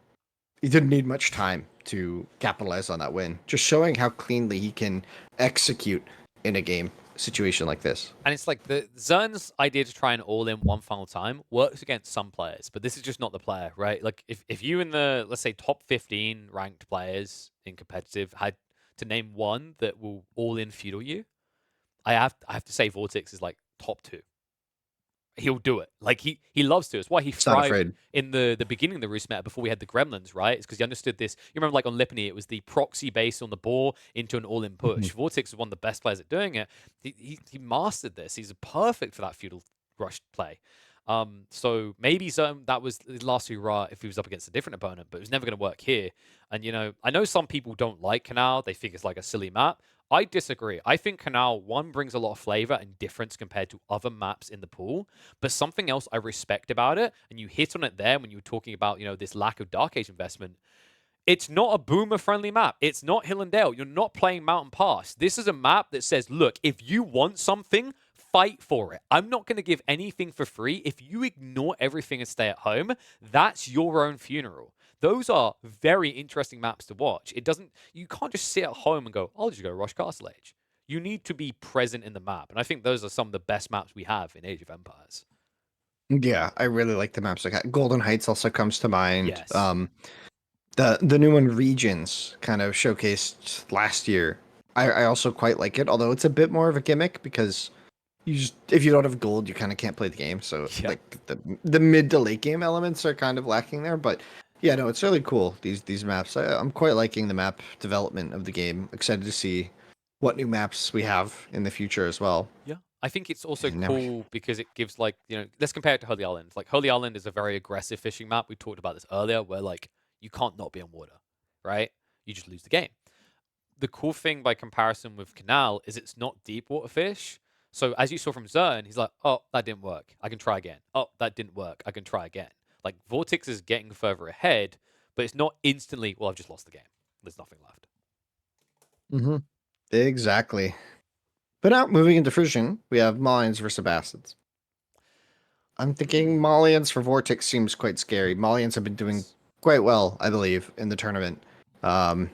he didn't need much time to capitalize on that win, just showing how cleanly he can execute in a game situation like this. And it's like the ZertoN's idea to try and all in one final time works against some players, but this is just not the player, right? Like if you in the, let's say, top 15 ranked players in competitive had to name one that will all in feudal you, I have to say VortiX is like top 2. He'll do it. Like he loves to. It's why he It's not thrived afraid. in the beginning of the Roost meta before we had the Gremlins, right? It's because he understood this. You remember, like on Lipany, it was the proxy base on the ball into an all-in Mhm. push. VortiX is one of the best players at doing it. He mastered this. He's perfect for that feudal rush play. So maybe that was his last hurrah if he was up against a different opponent, but it was never going to work here. And I know some people don't like Canal. They think it's like a silly map. I disagree. I think Canal, one, brings a lot of flavor and difference compared to other maps in the pool. But something else I respect about it, and you hit on it there when you were talking about, this lack of Dark Age investment. It's not a boomer-friendly map. It's not Hill and Dale. You're not playing Mountain Pass. This is a map that says, look, if you want something, fight for it. I'm not going to give anything for free. If you ignore everything and stay at home, that's your own funeral. Those are very interesting maps to watch. You can't just sit at home and go, I'll just go rush Castle Age. You need to be present in the map. And I think those are some of the best maps we have in Age of Empires. Yeah, I really like the maps like that. Golden Heights also comes to mind. Yes. The new one Regions kind of showcased last year. I also quite like it, although it's a bit more of a gimmick because if you don't have gold, you kind of can't play the game. So Yeah. like the mid to late game elements are kind of lacking there. But yeah, no, it's really cool. These maps. I'm quite liking the map development of the game. Excited to see what new maps we have in the future as well. Yeah. I think it's also And now, cool because it gives let's compare it to Holy Island. Like Holy Island is a very aggressive fishing map. We talked about this earlier where like you can't not be on water, right? You just lose the game. The cool thing by comparison with Canal is it's not deep water fish. So as you saw from ZertoN, he's like, oh, that didn't work. I can try again. Oh, that didn't work. I can try again. Like VortiX is getting further ahead, but it's not instantly, well, I've just lost the game. There's nothing left. hmm exactly. But now moving into Frisian, we have Mines versus Bastards. I'm thinking Malians for Vortex seems quite scary. Malians have been doing Yes. quite well, I believe, in the tournament. Um,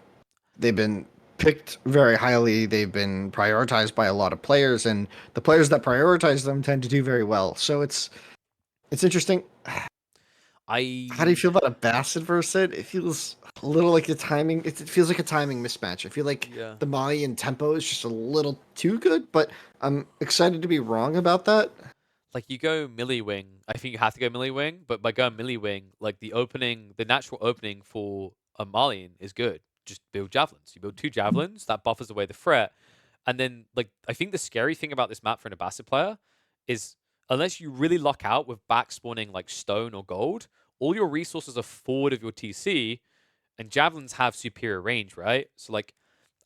they've been picked very highly. They've been prioritized by a lot of players, and the players that prioritize them tend to do very well. So it's interesting. How do you I feel about a Bastard versus it? It feels a little like the timing. It feels like a timing mismatch. I feel like yeah. the Malian tempo is just a little too good, but I'm excited to be wrong about that. Like you go melee wing, I think you have to go melee wing, but by going melee wing, like the natural opening for a Malian is good. Just build javelins. You build 2 javelins, that buffers away the threat. And then like I think the scary thing about this map for an Abbasid player is unless you really luck out with back spawning like stone or gold, all your resources are forward of your TC and javelins have superior range, right? So like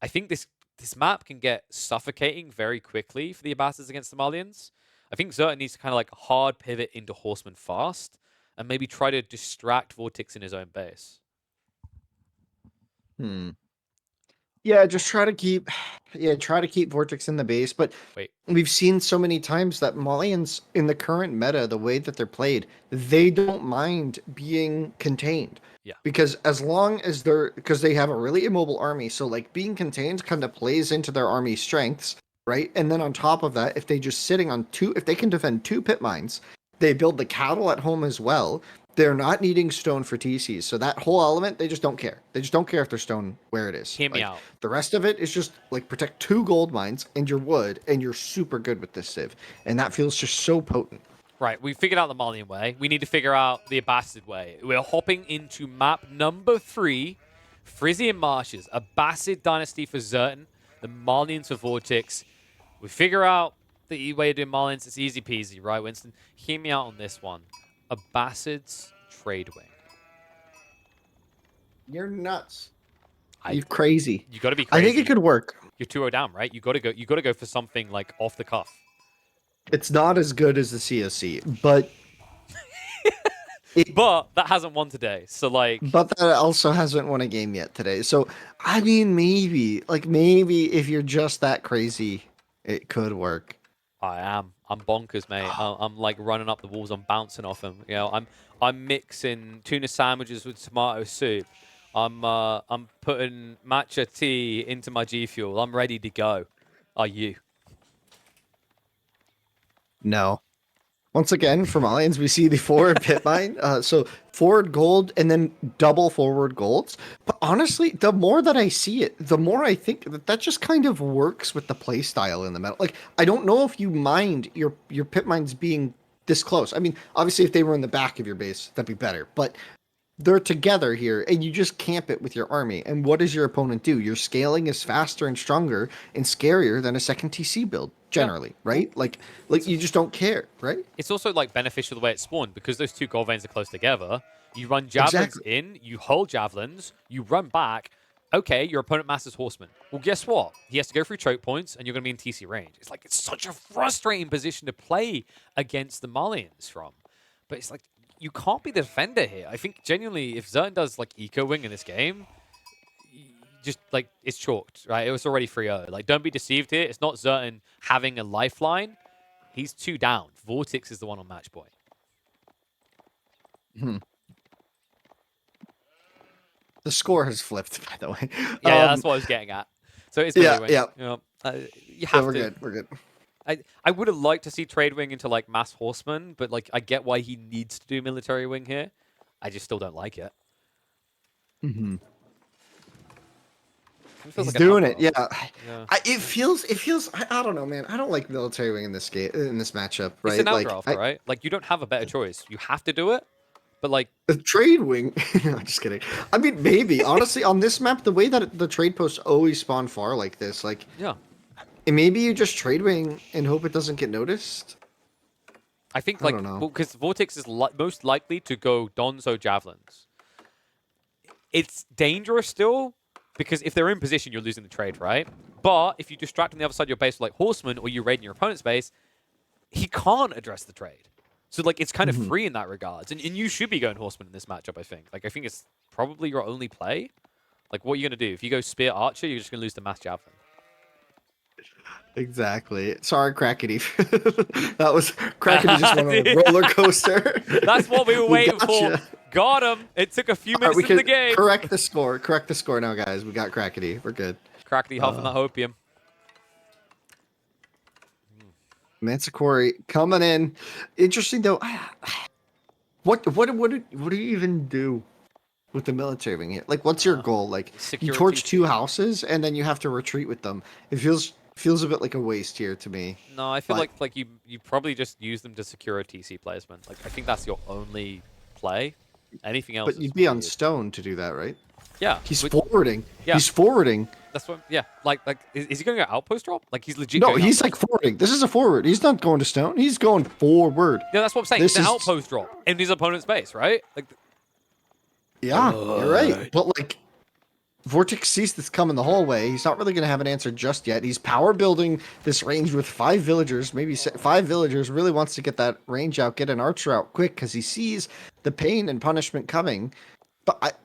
I think this map can get suffocating very quickly for the Abbasids against the Malians. I think ZertoN needs to kind of like hard pivot into Horseman fast and maybe try to distract VortiX in his own base. Yeah, just try to keep VortiX in the base, but Wait. we've seen so many times that Malians in the current meta, the way that they're played, they don't mind being contained. Yeah. Because as long as because they have a really immobile army, so like being contained kind of plays into their army strengths, right? And then on top of that, if they just sitting on if they can defend 2 pit mines, they build the cattle at home as well. They're not needing stone for TCs. So that whole element, they just don't care. They just don't care if their stone where it is. Hear me out. The rest of it is just like protect 2 gold mines and your wood, and you're super good with this civ. And that feels just so potent. Right, we figured out the Malian way. We need to figure out the Abbasid way. We're hopping into map number 3, Frisian Marshes, Abbasid Dynasty for ZertoN, the Malians for VortiX. We figure out the way of doing Malians. It's easy peasy, right, Winston? Hear me out on this one. Abbasid's trade wing. You're nuts. You're crazy. You got to be crazy. I think it could work. You're 2-0 down, right? You got to go. You got to go for something like off the cuff. It's not as good as the CSC, but but that hasn't won today. So like, but that also hasn't won a game yet today. So I mean, maybe if you're just that crazy, it could work. I am. I'm bonkers, mate. I'm like running up the walls. I'm bouncing off them. You know, I'm mixing tuna sandwiches with tomato soup. I'm putting matcha tea into my G Fuel. I'm ready to go. Are you? No. Once again, for Malians, we see the forward pit mine. So forward gold and then double forward golds. But honestly, the more that I see it, the more I think that just kind of works with the play style in the meta. Like, I don't know if you mind your pit mines being this close. I mean, obviously, if they were in the back of your base, that'd be better. But they're together here, and you just camp it with your army. And what does your opponent do? Your scaling is faster and stronger and scarier than a second TC build, generally, right? Like you just don't care, right? It's also like beneficial the way it's spawned because those 2 gold veins are close together. You run javelins in, you hold javelins, you run back. Okay, your opponent masters horsemen. Well, guess what? He has to go through choke points, and you're going to be in TC range. It's like it's such a frustrating position to play against the Malians from. But it's like, you can't be the defender here. I think genuinely, if ZertoN does like eco wing in this game, just like it's chalked, right? It was already 3-0. Like, don't be deceived here. It's not ZertoN having a lifeline. He's 2 down. VortiX is the one on match point. The score has flipped, by the way. Yeah, that's what I was getting at. So it's yeah. You know, you have we're to. good. We're good. I would have liked to see trade wing into like mass horseman, but like I get why he needs to do military wing here. I just still don't like it. He's like doing it, yeah. It feels. I don't know, man. I don't like military wing in this game, in this matchup, right? It's an outdraft, right? Like you don't have a better choice. You have to do it, but like the trade wing. No, just kidding. I mean, maybe honestly on this map, the way that the trade posts always spawn far like this, like yeah. And maybe you just trade wing and hope it doesn't get noticed. I think like because VortiX is most likely to go Donzo javelins. It's dangerous still because if they're in position, you're losing the trade, right? But if you distract on the other side of your base with like horsemen or you raid in your opponent's base, he can't address the trade. So like it's kind of free in that regards, and you should be going horseman in this matchup. I think it's probably your only play. Like what are you gonna do if you go spear archer? You're just gonna lose the mass javelin. Exactly. Sorry, Crackety. That was Crackety just went on a roller coaster. That's what we were waiting for. Got him. It took a few minutes in the game. Correct the score. Correct the score now, guys. We got Crackety. We're good. Crackety huffing that opium. Manticore coming in. Interesting though. What do you even do with the military wing here? Like, what's your goal? Like, you torch 2 houses and then you have to retreat with them. It feels a bit like a waste here to me. No, I feel like you probably just use them to secure a TC placement. Like I think that's your only play. Anything else? But you'd be on stone to do that, right? Yeah. He's forwarding. Yeah. He's forwarding. That's what. Yeah. Like is he going to go outpost drop? Like he's legit. No, he's like forwarding. This is a forward. He's not going to stone. He's going forward. Yeah, that's what I'm saying. It's an outpost drop in his opponent's base, right? Like. Yeah, you're right. But like, VortiX sees this coming the whole way. He's not really going to have an answer just yet. He's power building this range with 5 villagers, maybe 5 villagers. Really wants to get that range out, get an archer out quick because he sees the pain and punishment coming. But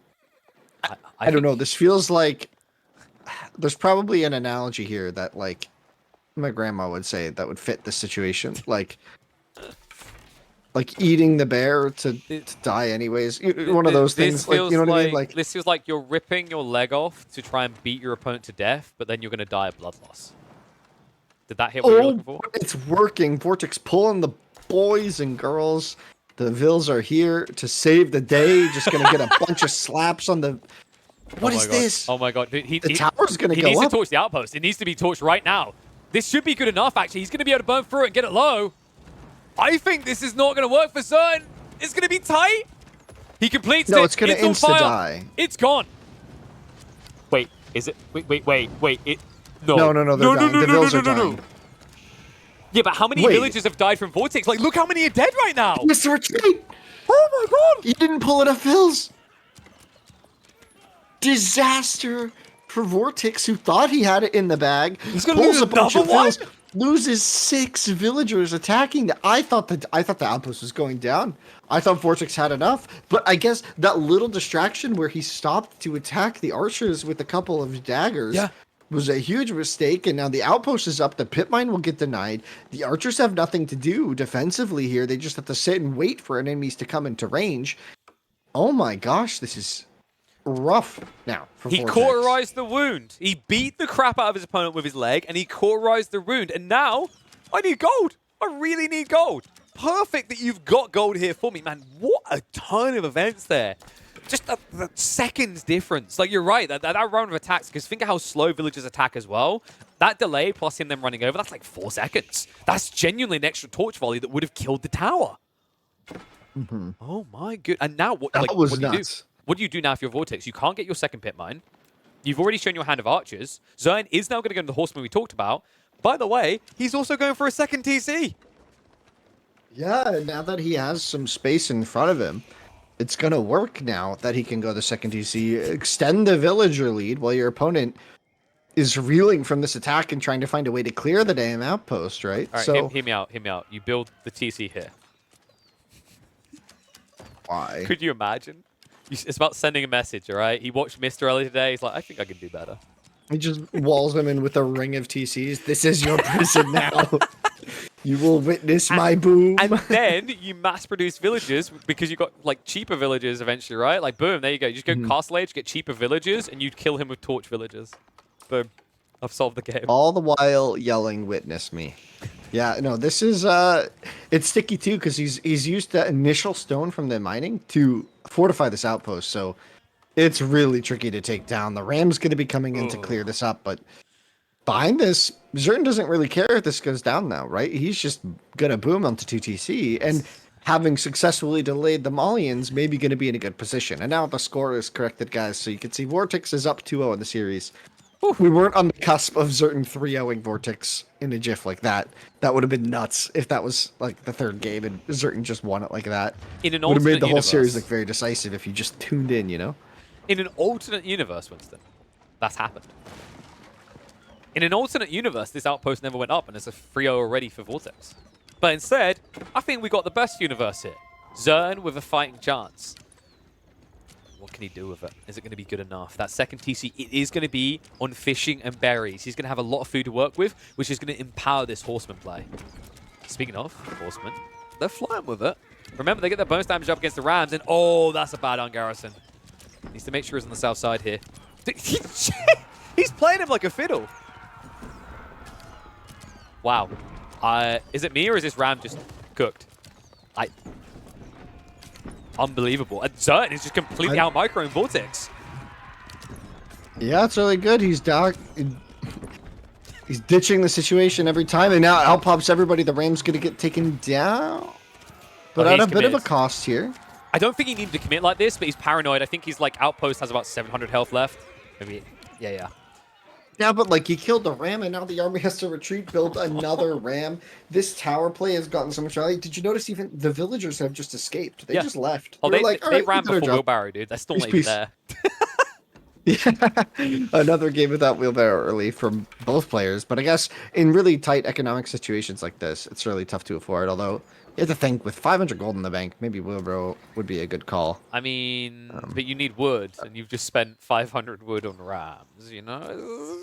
I don't know. This feels like there's probably an analogy here that like my grandma would say that would fit this situation. Like eating the bear to die anyways. One of those things. Like, you know what I mean? Like, this feels like you're ripping your leg off to try and beat your opponent to death, but then you're going to die of blood loss. Did that hit what you're looking for? It's working. VortiX pulling the boys and girls. The Vils are here to save the day. Just going to get a bunch of slaps on the... What is this? Oh my god. The tower's going to go up. He needs to torch the outpost. It needs to be torched right now. This should be good enough, actually. He's going to be able to burn through it and get it low. I think this is not going to work for ZertoN. It's going to be tight. He completes it. No, it's going to insta-die. It's gone. Wait, is it? Wait. No. They're dying. The Vils are dying. Yeah, but how many villagers have died from VortiX? Like, look how many are dead right now. Mr. Retreat. Oh my god. You didn't pull enough Vils. Disaster for VortiX, who thought he had it in the bag. He's going to lose another one. Loses 6 villagers attacking. I thought the outpost was going down. I thought VortiX had enough, but I guess that little distraction where he stopped to attack the archers with a couple of daggers was a huge mistake. And now the outpost is up. The pit mine will get denied. The archers have nothing to do defensively here. They just have to sit and wait for enemies to come into range. Oh my gosh, this is rough now for He VortiX. cauterized the wound. He beat the crap out of his opponent with his leg, and he cauterized the wound. And now, I need gold. I really need gold. Perfect that you've got gold here for me, man. What a ton of events there. Just the seconds difference. Like, you're right, that round of attacks, because think of how slow villagers attack as well. That delay plus him them running over, that's like 4 seconds. That's genuinely an extra torch volley that would have killed the tower. Oh my good. And now what? That was nuts. What do you do now if you're VortiX? You can't get your second pit mine. You've already shown your hand of archers. ZertoN is now going to go to the horseman we talked about. By the way, he's also going for a second TC. Yeah, now that he has some space in front of him, it's going to work now that he can go the second TC, extend the villager lead while your opponent is reeling from this attack and trying to find a way to clear the damn outpost, right? All right, hear me out. You build the TC here. Why? Could you imagine? It's about sending a message, all right? He watched Mr. earlier today. He's like, I think I can do better. He just walls him in with a ring of TCs. This is your prison now. You will witness my boom. And then you mass produce villagers because you got like cheaper villagers eventually, right? Like, boom, there you go. You just go Castle Age, get cheaper villagers, and you kill him with torch villagers. Boom. I've solved the game. All the while yelling, witness me. Yeah, no, this is, it's sticky too, because he's used the initial stone from the mining to fortify this outpost, so it's really tricky to take down. The Ram's going to be coming in to clear this up, but behind this, ZertoN doesn't really care if this goes down now, right? He's just going to boom onto 2TC, and having successfully delayed the Malians, maybe going to be in a good position. And now the score is corrected, guys, so you can see VortiX is up 2-0 in the series. We weren't on the cusp of ZertoN 3-0ing VortiX in a GIF like that. That would have been nuts if that was like the third game and ZertoN just won it like that. In an would have made the whole universe, series look very decisive if you just tuned in, you know? In an alternate universe, Winston, that's happened. In an alternate universe, this outpost never went up and it's a 3-0 already for VortiX. But instead, I think we got the best universe here. ZertoN with a fighting chance. What can he do with it? Is it going to be good enough? That second TC, it is going to be on fishing and berries. He's going to have a lot of food to work with, which is going to empower this horseman play. Speaking of horsemen, they're flying with it. Remember, they get their bonus damage up against the Rams, and oh, that's a bad on Garrison. Needs to make sure he's on the south side here. He's playing him like a fiddle. Wow. Is it me or is this Ram just cooked? Unbelievable. And ZertoN is just completely out microing VortiX. Yeah, it's really good. He's ditching the situation every time, and now it outpops everybody. The Ram's going to get taken down. But at a bit of a cost here. I don't think he needed to commit like this, but he's paranoid. I think he's like, outpost has about 700 health left. Maybe, yeah. Yeah, but like, he killed the Ram, and now the army has to retreat, build another Ram. This tower play has gotten so much value. Did you notice even the villagers have just escaped? They just left. Oh, they ran before wheelbarrow, dude. They're still not even there. Another game without wheelbarrow early from both players, but I guess in really tight economic situations like this, it's really tough to afford. Although you have to think with 500 gold in the bank, maybe wheelbarrow would be a good call. I mean, Um, but you need wood, and you've just spent 500 wood on rams. You know,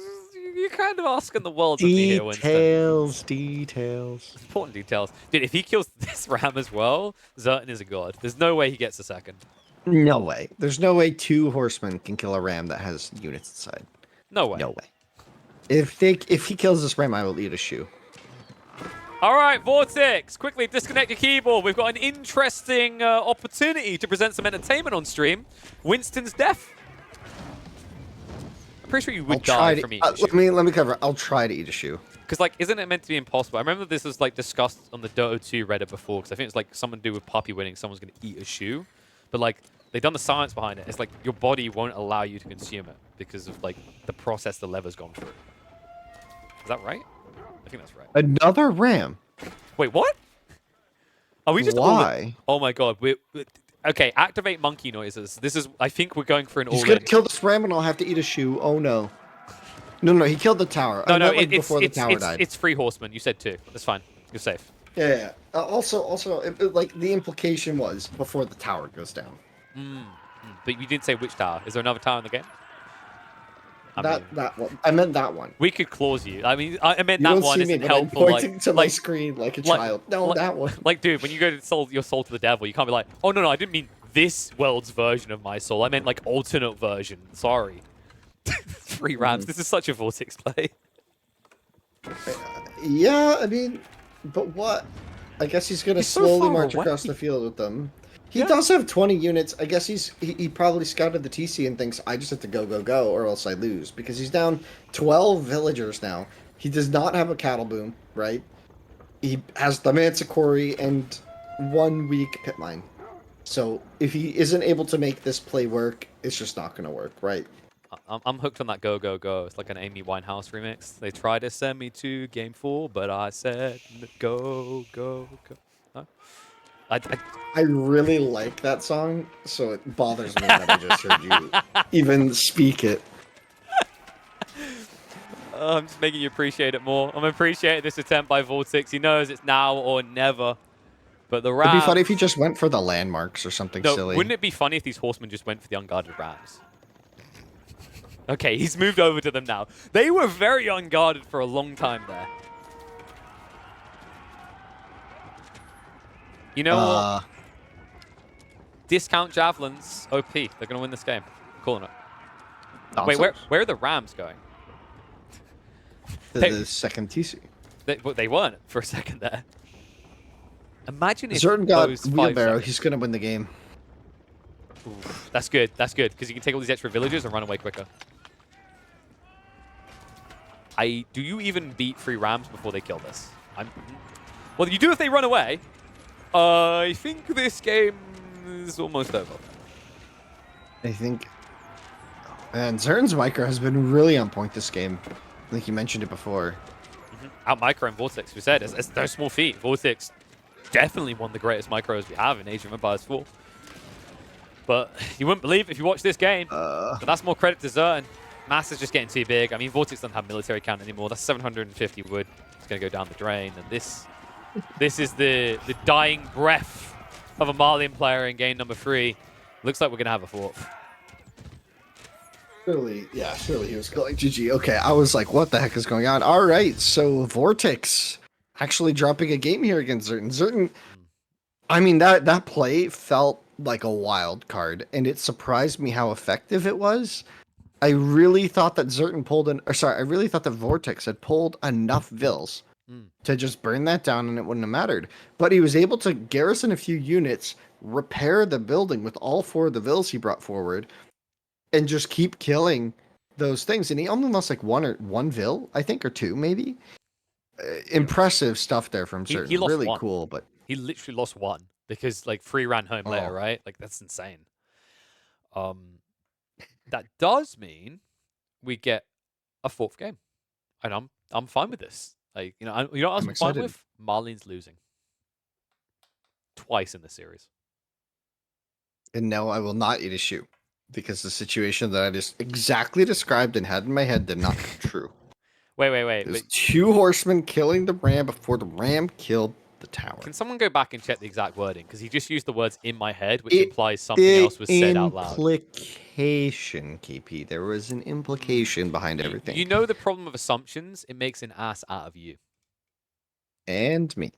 you're kind of asking the world of me here, Winston. details. Important details, dude. If he kills this ram as well, ZertoN is a god. There's no way he gets a second. No way. There's no way two horsemen can kill a ram that has units inside. No way. No way. If he kills this ram, I will eat a shoe. All right, VortiX, quickly disconnect your keyboard. We've got an interesting opportunity to present some entertainment on stream. Winston's death. I'm pretty sure you would die from eating a shoe. Let me cover. I'll try to eat a shoe. Because, like, isn't it meant to be impossible? I remember this was, like, discussed on the Dota 2 Reddit before, because I think it's, like, something to do with puppy winning, someone's going to eat a shoe. But, like, they've done the science behind it. It's like your body won't allow you to consume it because of, like, the process the lever's gone through. Is that right? I think that's right. Another ram. Wait, what? Are we just Why? Oh my god. Okay, activate monkey noises. This is, I think we're going for an all-in. He's going to kill this ram and I'll have to eat a shoe. Oh, no. No, he killed the tower. No, before the tower died. It's 3 horsemen. You said 2. That's fine. You're safe. Yeah. Like, the implication was before the tower goes down. But you didn't say which tower. Is there another tower in the game? That one. I meant that one. We could clause you. I mean, I meant You that don't one see me, isn't but I'm helpful. pointing to my screen like a child. No, that one. Like, dude, when you go to sell your soul to the devil, you can't be like, oh, no, I didn't mean this world's version of my soul. I meant, like, alternate version. Sorry. 3 rams. This is such a VortiX play. Yeah, I mean, but what? I guess he's gonna so slowly far march away. across the field with them. He does have 20 units. I guess he probably scouted the TC and thinks I just have to go, or else I lose. Because he's down 12 villagers now. He does not have a cattle boom, right? He has the Manticore and 1 weak pit mine. So if he isn't able to make this play work, it's just not gonna work, right? I'm hooked on that go. It's like an Amy Winehouse remix. They tried to send me to game 4, but I said go. Huh? I really like that song, so it bothers me that I just heard you even speak it. I'm just making you appreciate it more. I'm appreciating this attempt by VortiX. He knows it's now or never. But the Rams... It'd be funny if he just went for the landmarks or something silly. Wouldn't it be funny if these horsemen just went for the unguarded Rams? Okay, he's moved over to them now. They were very unguarded for a long time there. You know what? Discount javelins, OP. They're going to win this game. I'm calling it. Nonsense. Wait, where are the Rams going? The second TC. They weren't for a second there. Imagine if ZertoN got those wheelbarrow. He's going to win the game. Oof, that's good. That's good because you can take all these extra villagers and run away quicker. Do you even beat 3 Rams before they kill this? Well, you do if they run away. I think this game is almost over. I think... And ZertoN's micro has been really on point this game. I think you mentioned it before. Out micro and VortiX, we said, it's no small feat. VortiX definitely one of the greatest micros we have in Age of Empires 4. But you wouldn't believe if you watch this game. But that's more credit to ZertoN. Mass is just getting too big. I mean, VortiX doesn't have military count anymore. That's 750 wood. It's going to go down the drain. And this is the dying breath of a Malian player in game number 3. Looks like we're going to have a 4th. Surely he was going GG. Okay, I was like, what the heck is going on? All right, so VortiX actually dropping a game here against ZertoN. ZertoN, I mean, that play felt like a wild card, and it surprised me how effective it was. I really thought that I really thought that VortiX had pulled enough vills to just burn that down and it wouldn't have mattered. But he was able to garrison a few units, repair the building with all 4 of the vills he brought forward, and just keep killing those things. And he only lost like one vill, I think, or 2 maybe. Impressive stuff there from ZertoN. He lost really 1. cool, but he literally lost 1 because like 3 ran home later, right? Like that's insane. That does mean we get a 4th game, and I'm fine with this. Like you know what I'm fine with? Marlene's losing twice in the series. And no, I will not eat a shoe. because the situation that I just exactly described and had in my head did not come true. Wait. There's But 2 horsemen killing the ram before the ram killed the tower. can someone go back and check the exact wording? Because he just used the words "in my head," which It implies something it else was said out loud. implication, KP. There was an implication behind everything. You know the problem of assumptions? It makes an ass out of you And me.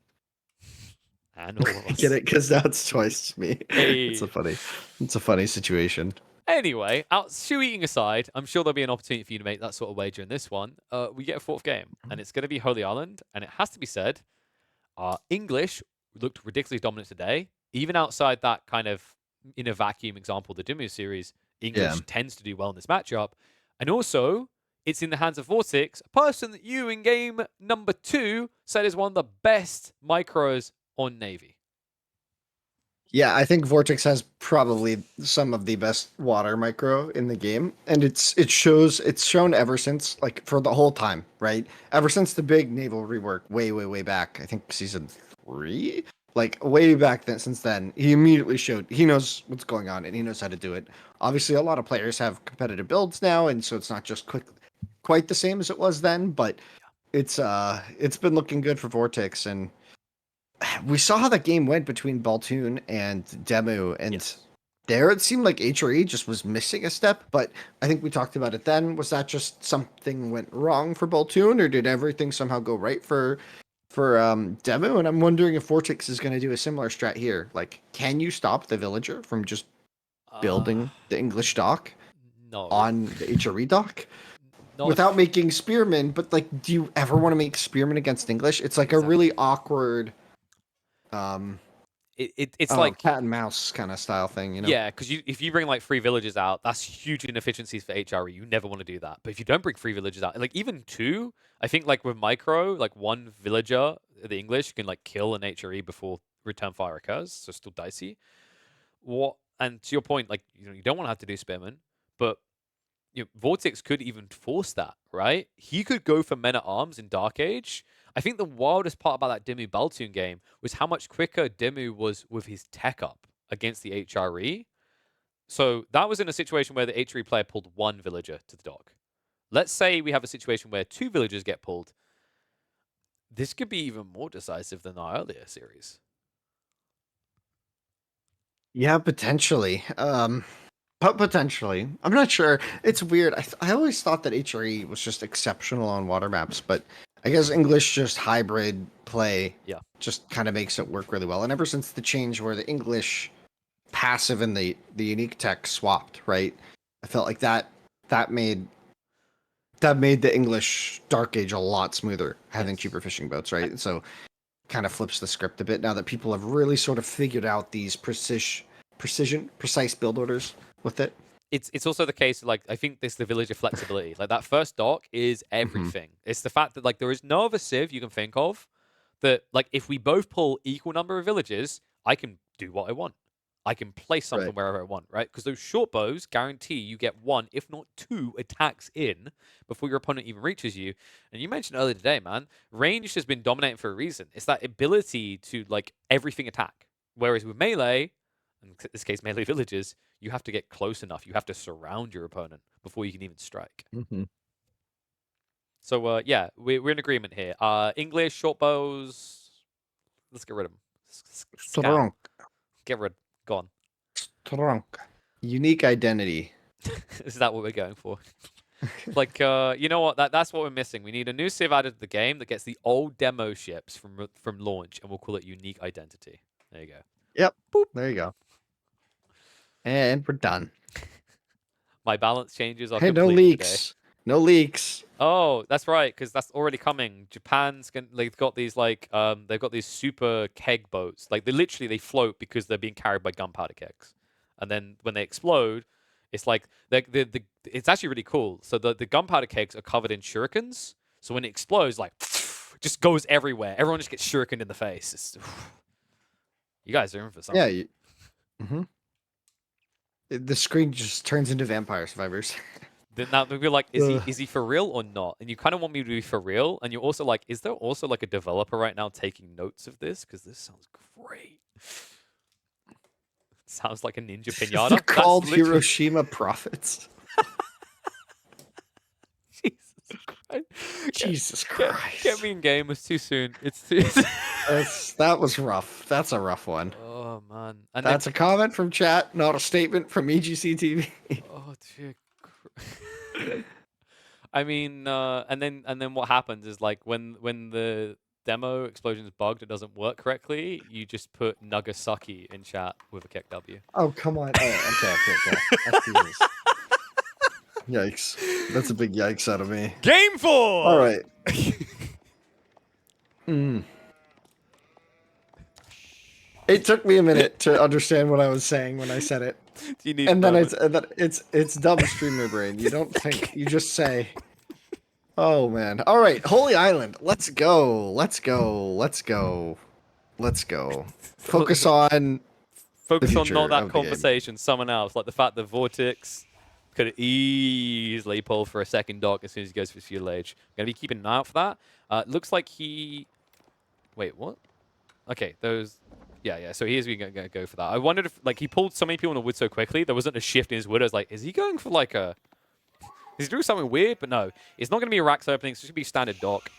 and all of us. Get it? Because now it's twice me. Hey. It's a funny situation. Anyway, shoe eating aside, I'm sure there'll be an opportunity for you to make that sort of wager in this one. We get a fourth game, and it's going to be Holy Island, and it has to be said, English looked ridiculously dominant today. Even outside that kind of in a vacuum example, the Dimu series, Yeah. English tends to do well in this matchup. And also, it's in the hands of VortiX, a person that you in game number 2 said is one of the best micros on Navy. Yeah, I think VortiX has probably some of the best water micro in the game, and it's shown ever since, like, for the whole time, right? Ever since the big naval rework, way back. I think season 3, like way back then. Since then, he immediately showed he knows what's going on and he knows how to do it. Obviously, a lot of players have competitive builds now, and so it's not just quite the same as it was then, but it's been looking good for VortiX, and we saw how that game went between Baltoon and Demu, and Yes. there it seemed like HRE just was missing a step. But I think we talked about it then. Was that just something went wrong for Baltoon, or did everything somehow go right for Demu? And I'm wondering if VortiX is going to do a similar strat here. Like, can you stop the villager from just building the English dock No. on the HRE dock? Not Without if, making spearmen, but like, do you ever want to make spearmen against English? It's like a exactly. really awkward It's I don't know, like, cat and mouse kind of style thing, you know? yeah, because if you bring like 3 villages out, that's huge inefficiencies for HRE. You never want to do that. But if you don't bring 3 villages out, like even 2, I think like with micro, like 1 villager, the English can like kill an HRE before return fire occurs. So still dicey. What and to your point, like you don't want to have to do spearmen, but VortiX could even force that, right? He could go for men at arms in Dark Age. I think the wildest part about that Dimmu Baltoon game was how much quicker Dimmu was with his tech up against the HRE. So that was in a situation where the HRE player pulled 1 villager to the dock. Let's say we have a situation where 2 villagers get pulled. This could be even more decisive than our earlier series. Yeah, potentially. But potentially. I'm not sure. It's weird. I always thought that HRE was just exceptional on water maps, but I guess English just hybrid play Yeah. just kind of makes it work really well. And ever since the change where the English passive and the unique tech swapped, right? I felt like that made that made the English Dark Age a lot smoother, having Yes. cheaper fishing boats, right? So kind of flips the script a bit now that people have really sort of figured out these precise build orders with it. It's also the case like I think this the villager flexibility. Like that first dock is Mm-hmm. everything. It's the fact that like there is no other civ you can think of that like if we both pull equal number of villages, I can do what I want. I can place something Right. wherever I want, right? Because those short bows guarantee you get 1, if not 2, attacks in before your opponent even reaches you. And you mentioned earlier today, man, range has been dominating for a reason. It's that ability to like everything attack. Whereas with melee, in this case melee villages, you have to get close enough. You have to surround your opponent before you can even strike. Mm-hmm. So yeah, we're in agreement here. English short bows. Let's get rid of them. Scan. Strong. Get rid. Gone. Strong. Unique identity. Is that what we're going for? Like, you know what? That's what we're missing. We need a new civ added to the game that gets the old demo ships from launch, and we'll call it unique identity. There you go. Yep. Boop. There you go. And we're done. My balance changes are Hey, no complete today. leaks. No leaks. Oh, that's right, because that's already coming. They've got these like they've got these super keg boats. Like they float because they're being carried by gunpowder kegs, and then when they explode, it's like it's actually really cool. So the gunpowder kegs are covered in shurikens. So when it explodes, like just goes everywhere. Everyone just gets shurikened in the face. You guys are in for something. Yeah. Mm-hmm. The screen just turns into Vampire Survivors. Then now we're like, Ugh. is he for real or not? And you kind of want me to be for real, and you're also like, is there also like a developer right now taking notes of this? Because this sounds great. Sounds like a ninja pinata. They're That's called literally- Hiroshima Prophets. Jesus Christ. Jesus Get Christ. me in game. It's too soon. It's too. That was rough. That's a rough one. Oh man. And That's a comment from chat, not a statement from EGCTV. Oh dear. I mean, and then what happens is like when the demo explosion is bugged, it doesn't work correctly. You just put Nagasaki in chat with a kick W. Oh, come on. Oh, okay. That's Jesus. Yikes. That's a big yikes out of me. Game 4! All right. It took me a minute to understand what I was saying when I said it. Do you need And a then moment? it's dumb streamer brain. You don't think, you just say, oh man. All right, Holy Island. Let's go. Focus on Focus on future not that of the game. conversation, someone else. Like the fact that VortiX could easily pull for a second dock as soon as he goes for Fuel Age. Gonna be keeping an eye out for that. Looks like he... Wait, what? Okay, those... Yeah, so he is going to go for that. I wondered if, like, he pulled so many people in the wood so quickly, there wasn't a shift in his wood. I was like, is he going for, like, a... Is he doing something weird? But no, it's not going to be a racks opening. It's just going to be standard dock.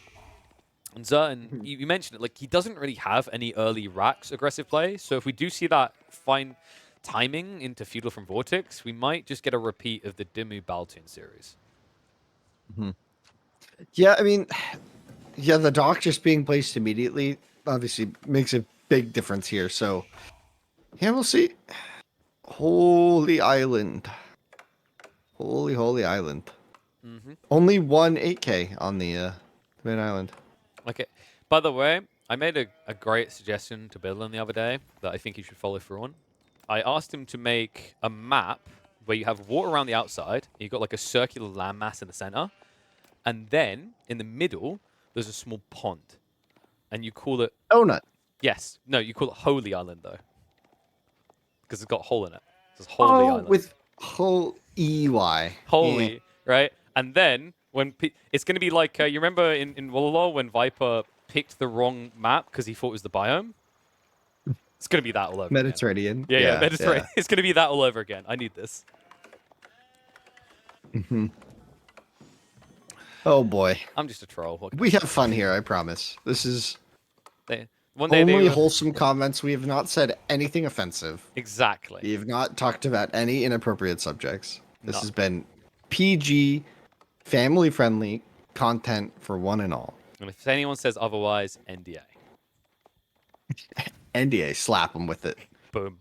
And ZertoN, you mentioned it, like, he doesn't really have any early racks aggressive play. So if we do see that fine timing into Feudal from VortiX, we might just get a repeat of the Dimmu Baltoon series. Yeah, I mean, yeah, the dock just being placed immediately obviously makes a big difference here. So, yeah, we'll see. Holy Island. Holy Island. Only one 8K on the main island. Okay. By the way, I made a great suggestion to Bill the other day that I think he should follow through on. I asked him to make a map where you have water around the outside, and you've got like a circular landmass in the center, and then in the middle, there's a small pond. And you call it... Donut. Yes. No, you call it Holy Island, though. Because it's got a hole in it. It's Holy Island. With whole EY. Holy, Yeah. right? And then, when it's going to be like... you remember in Wallah when Viper picked the wrong map because he thought it was the biome? It's going to be that all over Mediterranean. again. Yeah, Mediterranean. Yeah. It's going to be that all over again. I need this. Oh, boy. I'm just a troll. We have fun here, I promise. This is One day only they... wholesome comments. We have not said anything offensive. Exactly. We have not talked about any inappropriate subjects. This No. has been PG, family-friendly content for one and all. And if anyone says otherwise, NDA. NDA, slap them with it. Boom.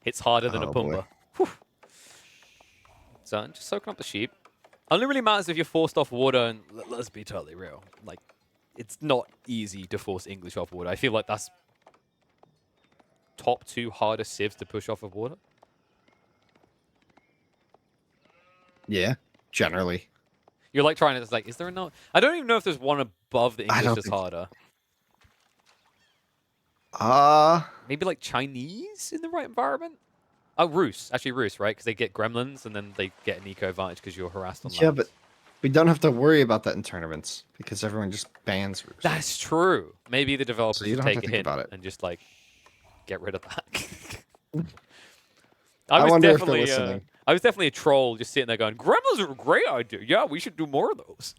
Hits harder than a Oh, boy. Pumbaa. Whew. So, just soaking up the sheep. Only really matters if you're forced off water, and let's be totally real. Like, it's not easy to force English off water. I feel like that's top 2 hardest civs to push off of water. Yeah, generally. You're like trying to, it's like, is there a no? I don't even know if there's one above the I English don't that's think- harder. Maybe like Chinese in the right environment? Oh, Rus. Actually, Rus, right? Because they get gremlins and then they get an eco advantage because you're harassed on Yeah, land. but we don't have to worry about that in tournaments because everyone just bans Roost. That's true. Maybe the developers So you should don't have take to a think hint about it. and just like get rid of that. I was wonder if they're definitely, listening. I was definitely a troll just sitting there going, Gremlins are a great idea. Yeah, we should do more of those.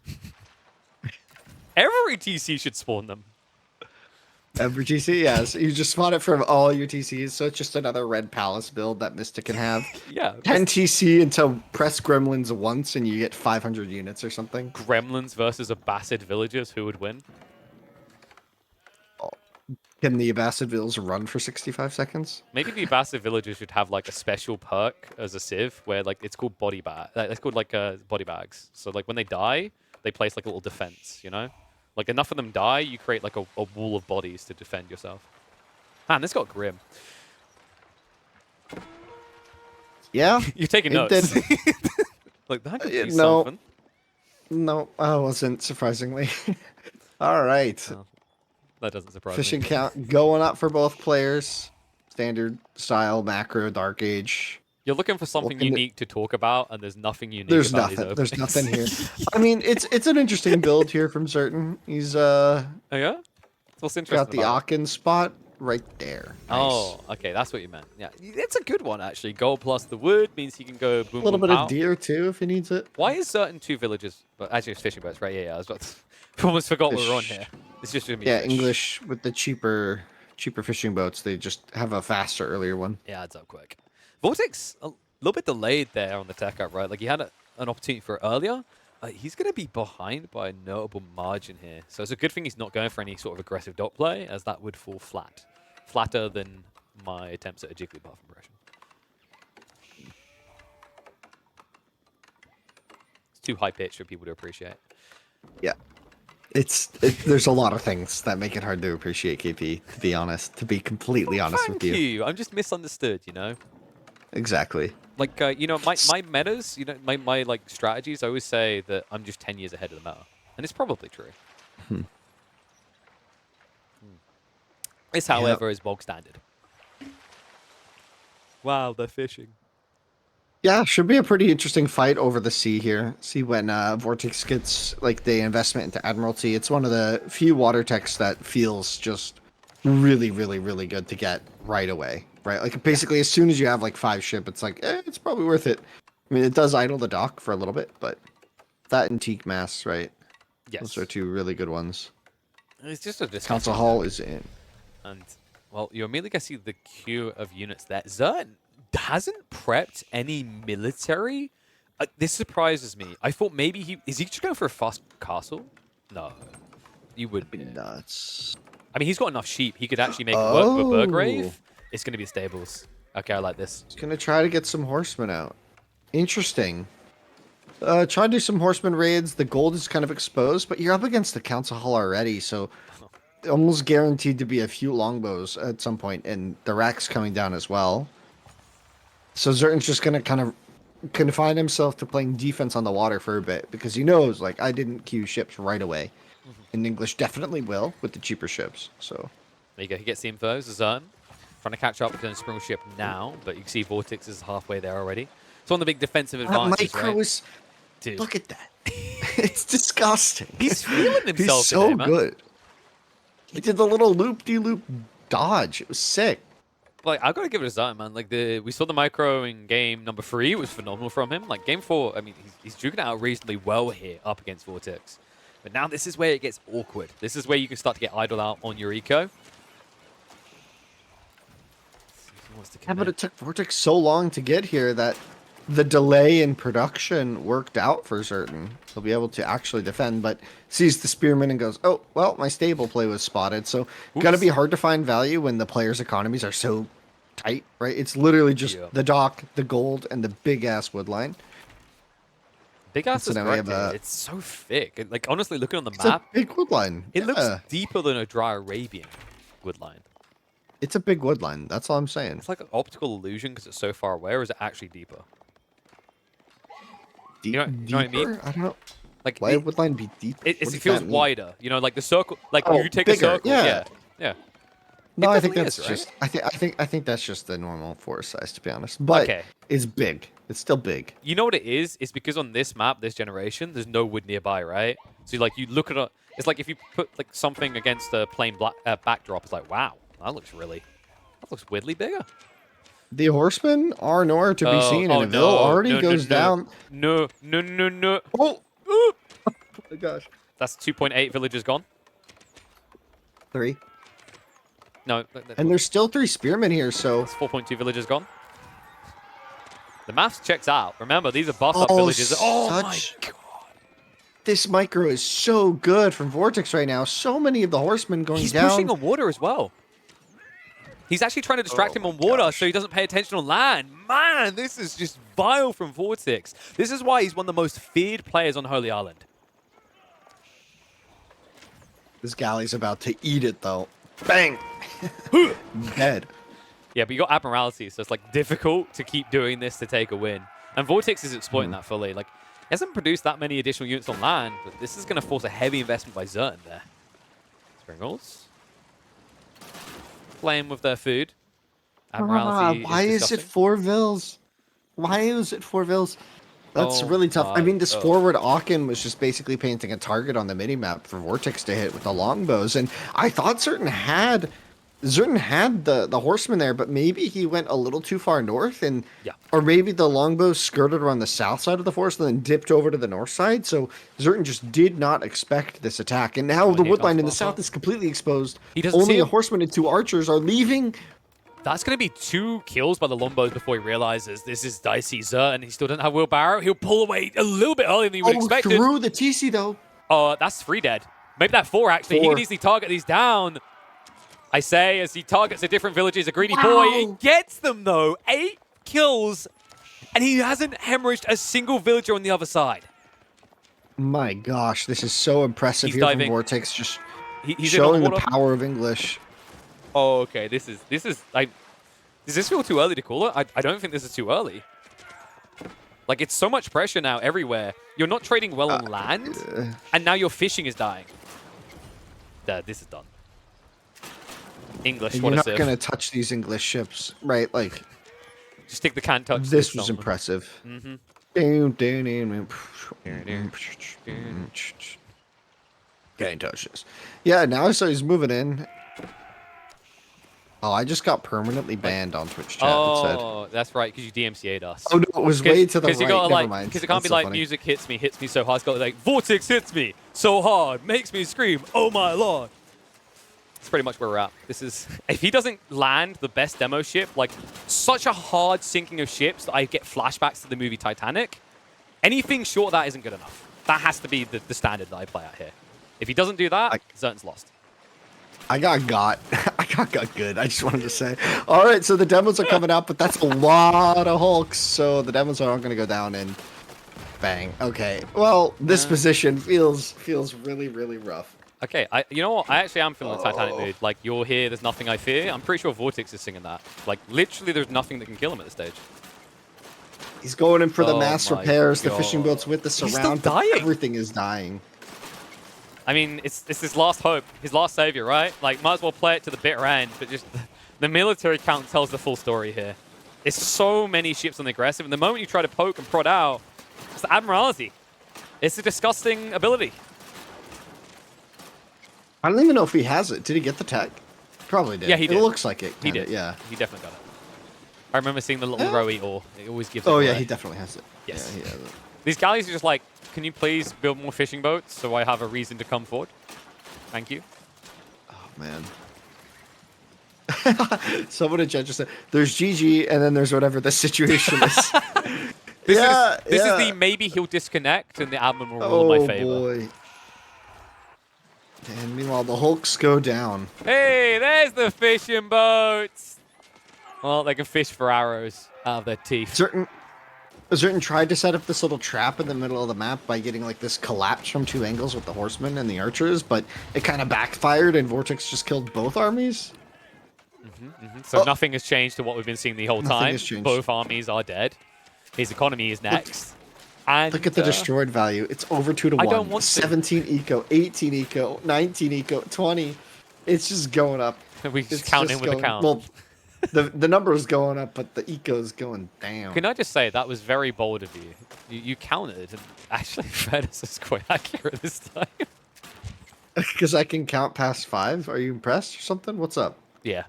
Every TC should spawn them. Every TC, yes. You just spawn it from all your TCs, so it's just another Red Palace build that Mystic can have. Yeah. 10 TC until press Gremlins once and you get 500 units or something. Gremlins versus Abbasid villagers, who would win? Can the Abbasid Villas run for 65 seconds? Maybe the Abbasid villagers should have like a special perk as a civ where like it's called body bag. It's called like body bags. So like when they die, they place like a little defense, you know? Like enough of them die, you create like a wall of bodies to defend yourself. Man, this got grim. Yeah. You're taking It notes. did. Like that could be no. something. No, I wasn't, surprisingly. All right. Oh, that doesn't surprise Fishing me. count going up for both players. Standard style, macro, dark age. You're looking for something Looking at- unique to talk about, and there's nothing unique There's about these nothing. There's openings. nothing here. I mean, it's an interesting build here from ZertoN. He's Oh yeah? What's interesting got the about it? Aachen spot right there. Nice. Oh, okay, that's what you meant. Yeah, it's a good one actually. Gold plus the wood means he can go boom A little boom bit pow. of deer too if he needs it. Why is certain 2 villages? But actually, it's fishing boats, right? Yeah, I was about to, almost forgot we were on here. It's just gonna be fish. English with the cheaper fishing boats. They just have a faster, earlier one. Yeah, adds up quick. VortiX a little bit delayed there on the tech up, right? Like he had an opportunity for it earlier. He's going to be behind by a notable margin here. So it's a good thing he's not going for any sort of aggressive dot play, as that would fall flat. Flatter than my attempts at a Jigglypuff impression. It's too high-pitched for people to appreciate. Yeah. There's a lot of things that make it hard to appreciate KP, to be honest. To be completely honest with you. Thank you. I'm just misunderstood, you know? Exactly. Like, you know, my metas, you know, my like strategies, I always say that I'm just 10 years ahead of the meta. And it's probably true. This, however, is bog standard. Wow, they're fishing. Yeah, should be a pretty interesting fight over the sea here. See when VortiX gets like the investment into Admiralty. It's one of the few water techs that feels just really, really, really good to get right away. Right, like basically as soon as you have like 5 ship, it's like it's probably worth it. I mean, it does idle the dock for a little bit, but that and Teak Mass, right? Yes. Those are 2 really good ones. It's just a discussion. Council Hall is in. And, well, you're immediately going to see the queue of units there. ZertoN hasn't prepped any military. This surprises me. I thought maybe is he just going for a fast castle? No. You would be nuts. I mean, he's got enough sheep. He could actually make it work with Burgrave. It's going to be stables. Okay, I like this. He's going to try to get some horsemen out. Interesting. Try to do some horseman raids. The gold is kind of exposed, but you're up against the council hall already, so almost guaranteed to be a few longbows at some point, and the rack's coming down as well. So ZertoN's just going to kind of confine himself to playing defense on the water for a bit, because he knows, like, I didn't queue ships right away. And English definitely will with the cheaper ships, so... There you go. He gets the info. ZertoN trying to catch up with the Spring ship now, but you can see VortiX is halfway there already. It's on the big defensive advantage, micro right? is... Dude. Look at that. It's disgusting. He's feeling himself He's so today, man. good. He did the little loop-de-loop dodge. It was sick. Like, I've got to give it a ZertoN, man. Like, we saw the micro in game number 3. It was phenomenal from him. Like, game 4, I mean, he's juking out reasonably well here up against VortiX. But now this is where it gets awkward. This is where you can start to get idled out on your eco. Yeah, but it took VortiX so long to get here that the delay in production worked out for ZertoN. He'll be able to actually defend, but sees the spearman and goes, oh, well, my stable play was spotted. So got to be hard to find value when the players' economies are so tight, right? It's literally just the dock, the gold, and the big-ass wood line. Big ass is correct. It's so thick. Like, honestly, looking on the map, a big wood line. It looks deeper than a dry Arabian wood line. It's a big wood line. That's all I'm saying. It's like an optical illusion because it's so far away, or is it actually deeper? You know what I mean? I don't know. Like, why would line be deep? It feels wider. You know, like the circle. Like you take a circle. Yeah. No, I think that's just. I think that's just the normal forest size, to be honest. But it's big. It's still big. You know what it is? It's because on this map, this generation, there's no wood nearby, right? So like you look at it. It's like if you put like something against a plain black backdrop, it's like, wow, that looks weirdly bigger. The horsemen are nowhere to be seen, and Naval already goes down. No. Oh! Oh my gosh. That's 2.8 villages gone. 3. No. And there's still 3 spearmen here, so... It's 4.2 villages gone. The maths checks out. Remember, these are buff-up villages. Oh my god. This micro is so good from VortiX right now. So many of the horsemen going down. He's pushing on water as well. He's actually trying to distract him on water so he doesn't pay attention on land. Man, this is just vile from VortiX. This is why he's one of the most feared players on Holy Island. This galley's about to eat it, though. Bang! Dead. Yeah, but you got Admiralty, so it's like difficult to keep doing this to take a win. And VortiX is exploiting that fully. Like, he hasn't produced that many additional units on land, but this is going to force a heavy investment by ZertoN there. Springles. Playing with their food. Admiralty why is it 4 vills? Why is it 4 vills? That's really tough. I mean, this forward Aachen was just basically painting a target on the minimap for VortiX to hit with the longbows. And I thought ZertoN had ZertoN had the horseman there, but maybe he went a little too far north, and Yeah. or maybe the longbow skirted around the south side of the forest and then dipped over to the north side. So ZertoN just did not expect this attack, and now Oh, the here wood comes line in the Bo5. south is completely exposed. He doesn't see Only a him. horseman and 2 archers are leaving. That's going to be 2 kills by the Lombos before he realizes this is dicey. ZertoN, he still doesn't have wheelbarrow. He'll pull away a little bit earlier than you would expect. Through the TC though. Oh, that's 3 dead. Maybe that 4 actually. 4. He can easily target these down. I say as he targets the different villages, a greedy boy. Wow. He gets them though. 8 kills, and he hasn't hemorrhaged a single villager on the other side. My gosh, this is so impressive He's here diving. from VortiX, just He's showing in the power of English. Oh, okay. This is like. Does this feel too early to call it? I don't think this is too early. Like, it's so much pressure now everywhere. You're not trading well on land, and now your fishing is dying. This is done. English, And what you're a not save. going to touch these English ships, right? Like, Just stick the can't touch. this was impressive. Mm-hmm. Can't touch this. Yeah, now so he's moving in. Oh, I just got permanently banned on Twitch chat. It said. Oh, that's right, because you DMCA'd us. Oh no, it was way to the right. You gotta, Never like, mind. because it can't That's be so like funny. music hits me so hard. It's got to be like VortiX hits me so hard, makes me scream, oh my lord. That's pretty much where we're at. This is, if he doesn't land the best demo ship, like such a hard sinking of ships that I get flashbacks to the movie Titanic, anything short of that isn't good enough. That has to be the standard that I play out here. If he doesn't do that, ZertoN's lost. I got good. I just wanted to say. All right, so the demos are coming out, but that's a lot of hulks. So the demos are all going to go down and bang. Okay. Well, this position feels really, really rough. Okay, you know what? I actually am feeling the Titanic mood. Like, you're here, there's nothing I fear. I'm pretty sure VortiX is singing that. Like, literally, there's nothing that can kill him at this stage. He's going in for the mass my repairs, the God. fishing boats with the He's surround. still but dying. Everything is dying. I mean, it's his last hope, his last savior, right? Like, might as well play it to the bitter end, but just the military count tells the full story here. There's so many ships on the aggressive, and the moment you try to poke and prod out, it's the Admiralty. It's a disgusting ability. I don't even know if he has it. Did he get the tech? Probably did. Yeah, he did. It looks like it. He kinda, did. Yeah. He definitely got it. I remember seeing the little rowy ore. It always gives it Oh, yeah, away. he definitely has it. Yes. Yeah, he has it. These galleys are just like, can you please build more fishing boats so I have a reason to come forward? Thank you. Oh, man. Someone in chat just said, there's GG, and then there's whatever the situation is. This yeah, is the maybe he'll disconnect and the admin will rule in my favor. Boy. And meanwhile, the hulks go down. Hey, there's the fishing boats. Well, they can fish for arrows out of their teeth. ZertoN tried to set up this little trap in the middle of the map by getting like this collapse from 2 angles with the horsemen and the archers, but it kind of backfired and VortiX just killed both armies. So nothing has changed to what we've been seeing the whole time. Has changed. Both armies are dead. His economy is next. And Look at the destroyed value. It's over 2 to 1. I don't want to. 17 eco, 18 eco, 19 eco, 20. It's just going up. We just It's count just in with the count. Well, the number is going up, but the eco is going down. Can I just say, that was very bold of you. You counted, and actually Fredis is quite accurate this time. Because I can count past 5. Are you impressed or something? What's up? Yeah.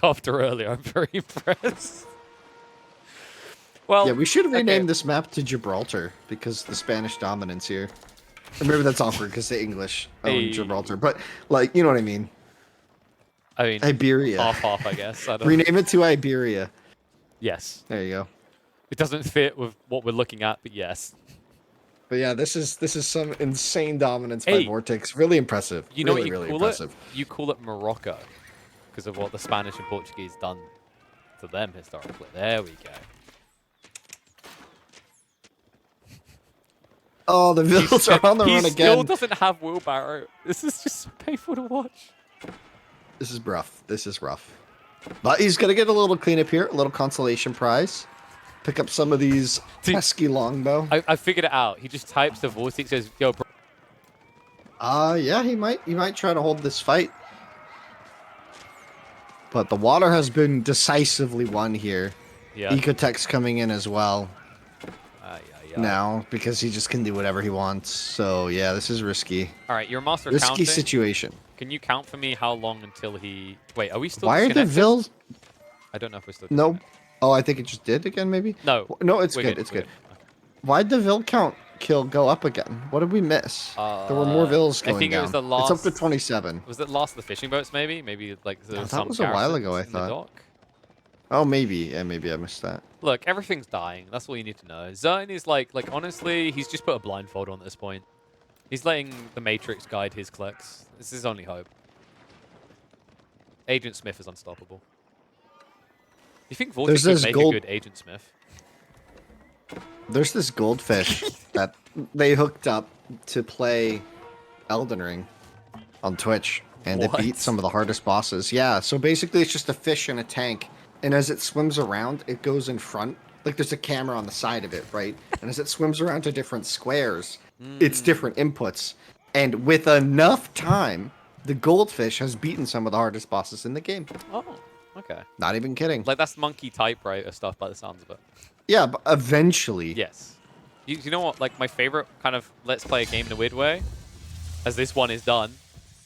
After earlier, I'm very impressed. Well, Yeah, we should rename this map to Gibraltar because the Spanish dominance here. Or maybe that's awkward because the English own Hey. Gibraltar. But, like, you know what I mean. I mean, Iberia. half, I guess. I don't Rename it to Iberia. Yes. There you go. It doesn't fit with what we're looking at, but yes. But yeah, this is some insane dominance by Hey. VortiX. Really impressive. You know really, what you really call impressive. it? You call it Morocco because of what the Spanish and Portuguese done to them historically. There we go. Oh, the Vills are on the run He still again. doesn't have wheelbarrow. This is just so painful to watch. This is rough. This is rough. But he's going to get a little cleanup here. A little consolation prize. Pick up some of these Dude, pesky longbow. I figured it out. He just types the VortiX, says, yo, bro. Yeah, he might try to hold this fight. But the water has been decisively won here. Yeah. Ecotech's coming in as well Yeah. now because he just can do whatever he wants. So yeah, this is risky. All right, you're a master of Risky counting. situation. Can you count for me how long until he... Wait, are we still Why are the disconnected? vills? I don't know if we're still No. disconnected. Oh, I think it just did again, maybe? No. No, it's We're good. It's We're good. Okay. Why'd the vill count kill go up again? What did we miss? There were more vills I going think it was down. the It's up to last... 27. Was it last of the fishing boats, maybe? Maybe, like, there Oh, was that some was a while ago, garrisons I in the thought. dock? Oh, maybe. Yeah, maybe I missed that. Look, everything's dying. That's all you need to know. ZertoN is like honestly, he's just put a blindfold on at this point. He's letting the Matrix guide his clicks. This is his only hope. Agent Smith is unstoppable. You think There's VortiX would this make a gold. good Agent Smith? There's this goldfish that they hooked up to play Elden Ring on Twitch, and it beat What? some of the hardest bosses. Yeah, so basically it's just a fish in a tank, and as it swims around, it goes in front. Like there's a camera on the side of it, right? And as it swims around to different squares, it's different inputs. And with enough time, the goldfish has beaten some of the hardest bosses in the game. Oh, okay. Not even kidding. Like that's monkey typewriter stuff by the sounds of it. Yeah, but eventually. Yes. You know what? Like my favorite kind of let's play a game in a weird way, as this one is done.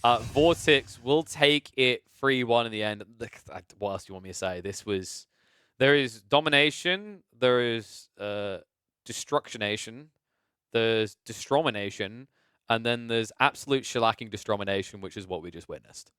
VortiX will take it 3-1 in the end. Look, what else do you want me to say? This was... There is domination. There is destructionation. There's distromination. And then there's absolute shellacking distromination, which is what we just witnessed.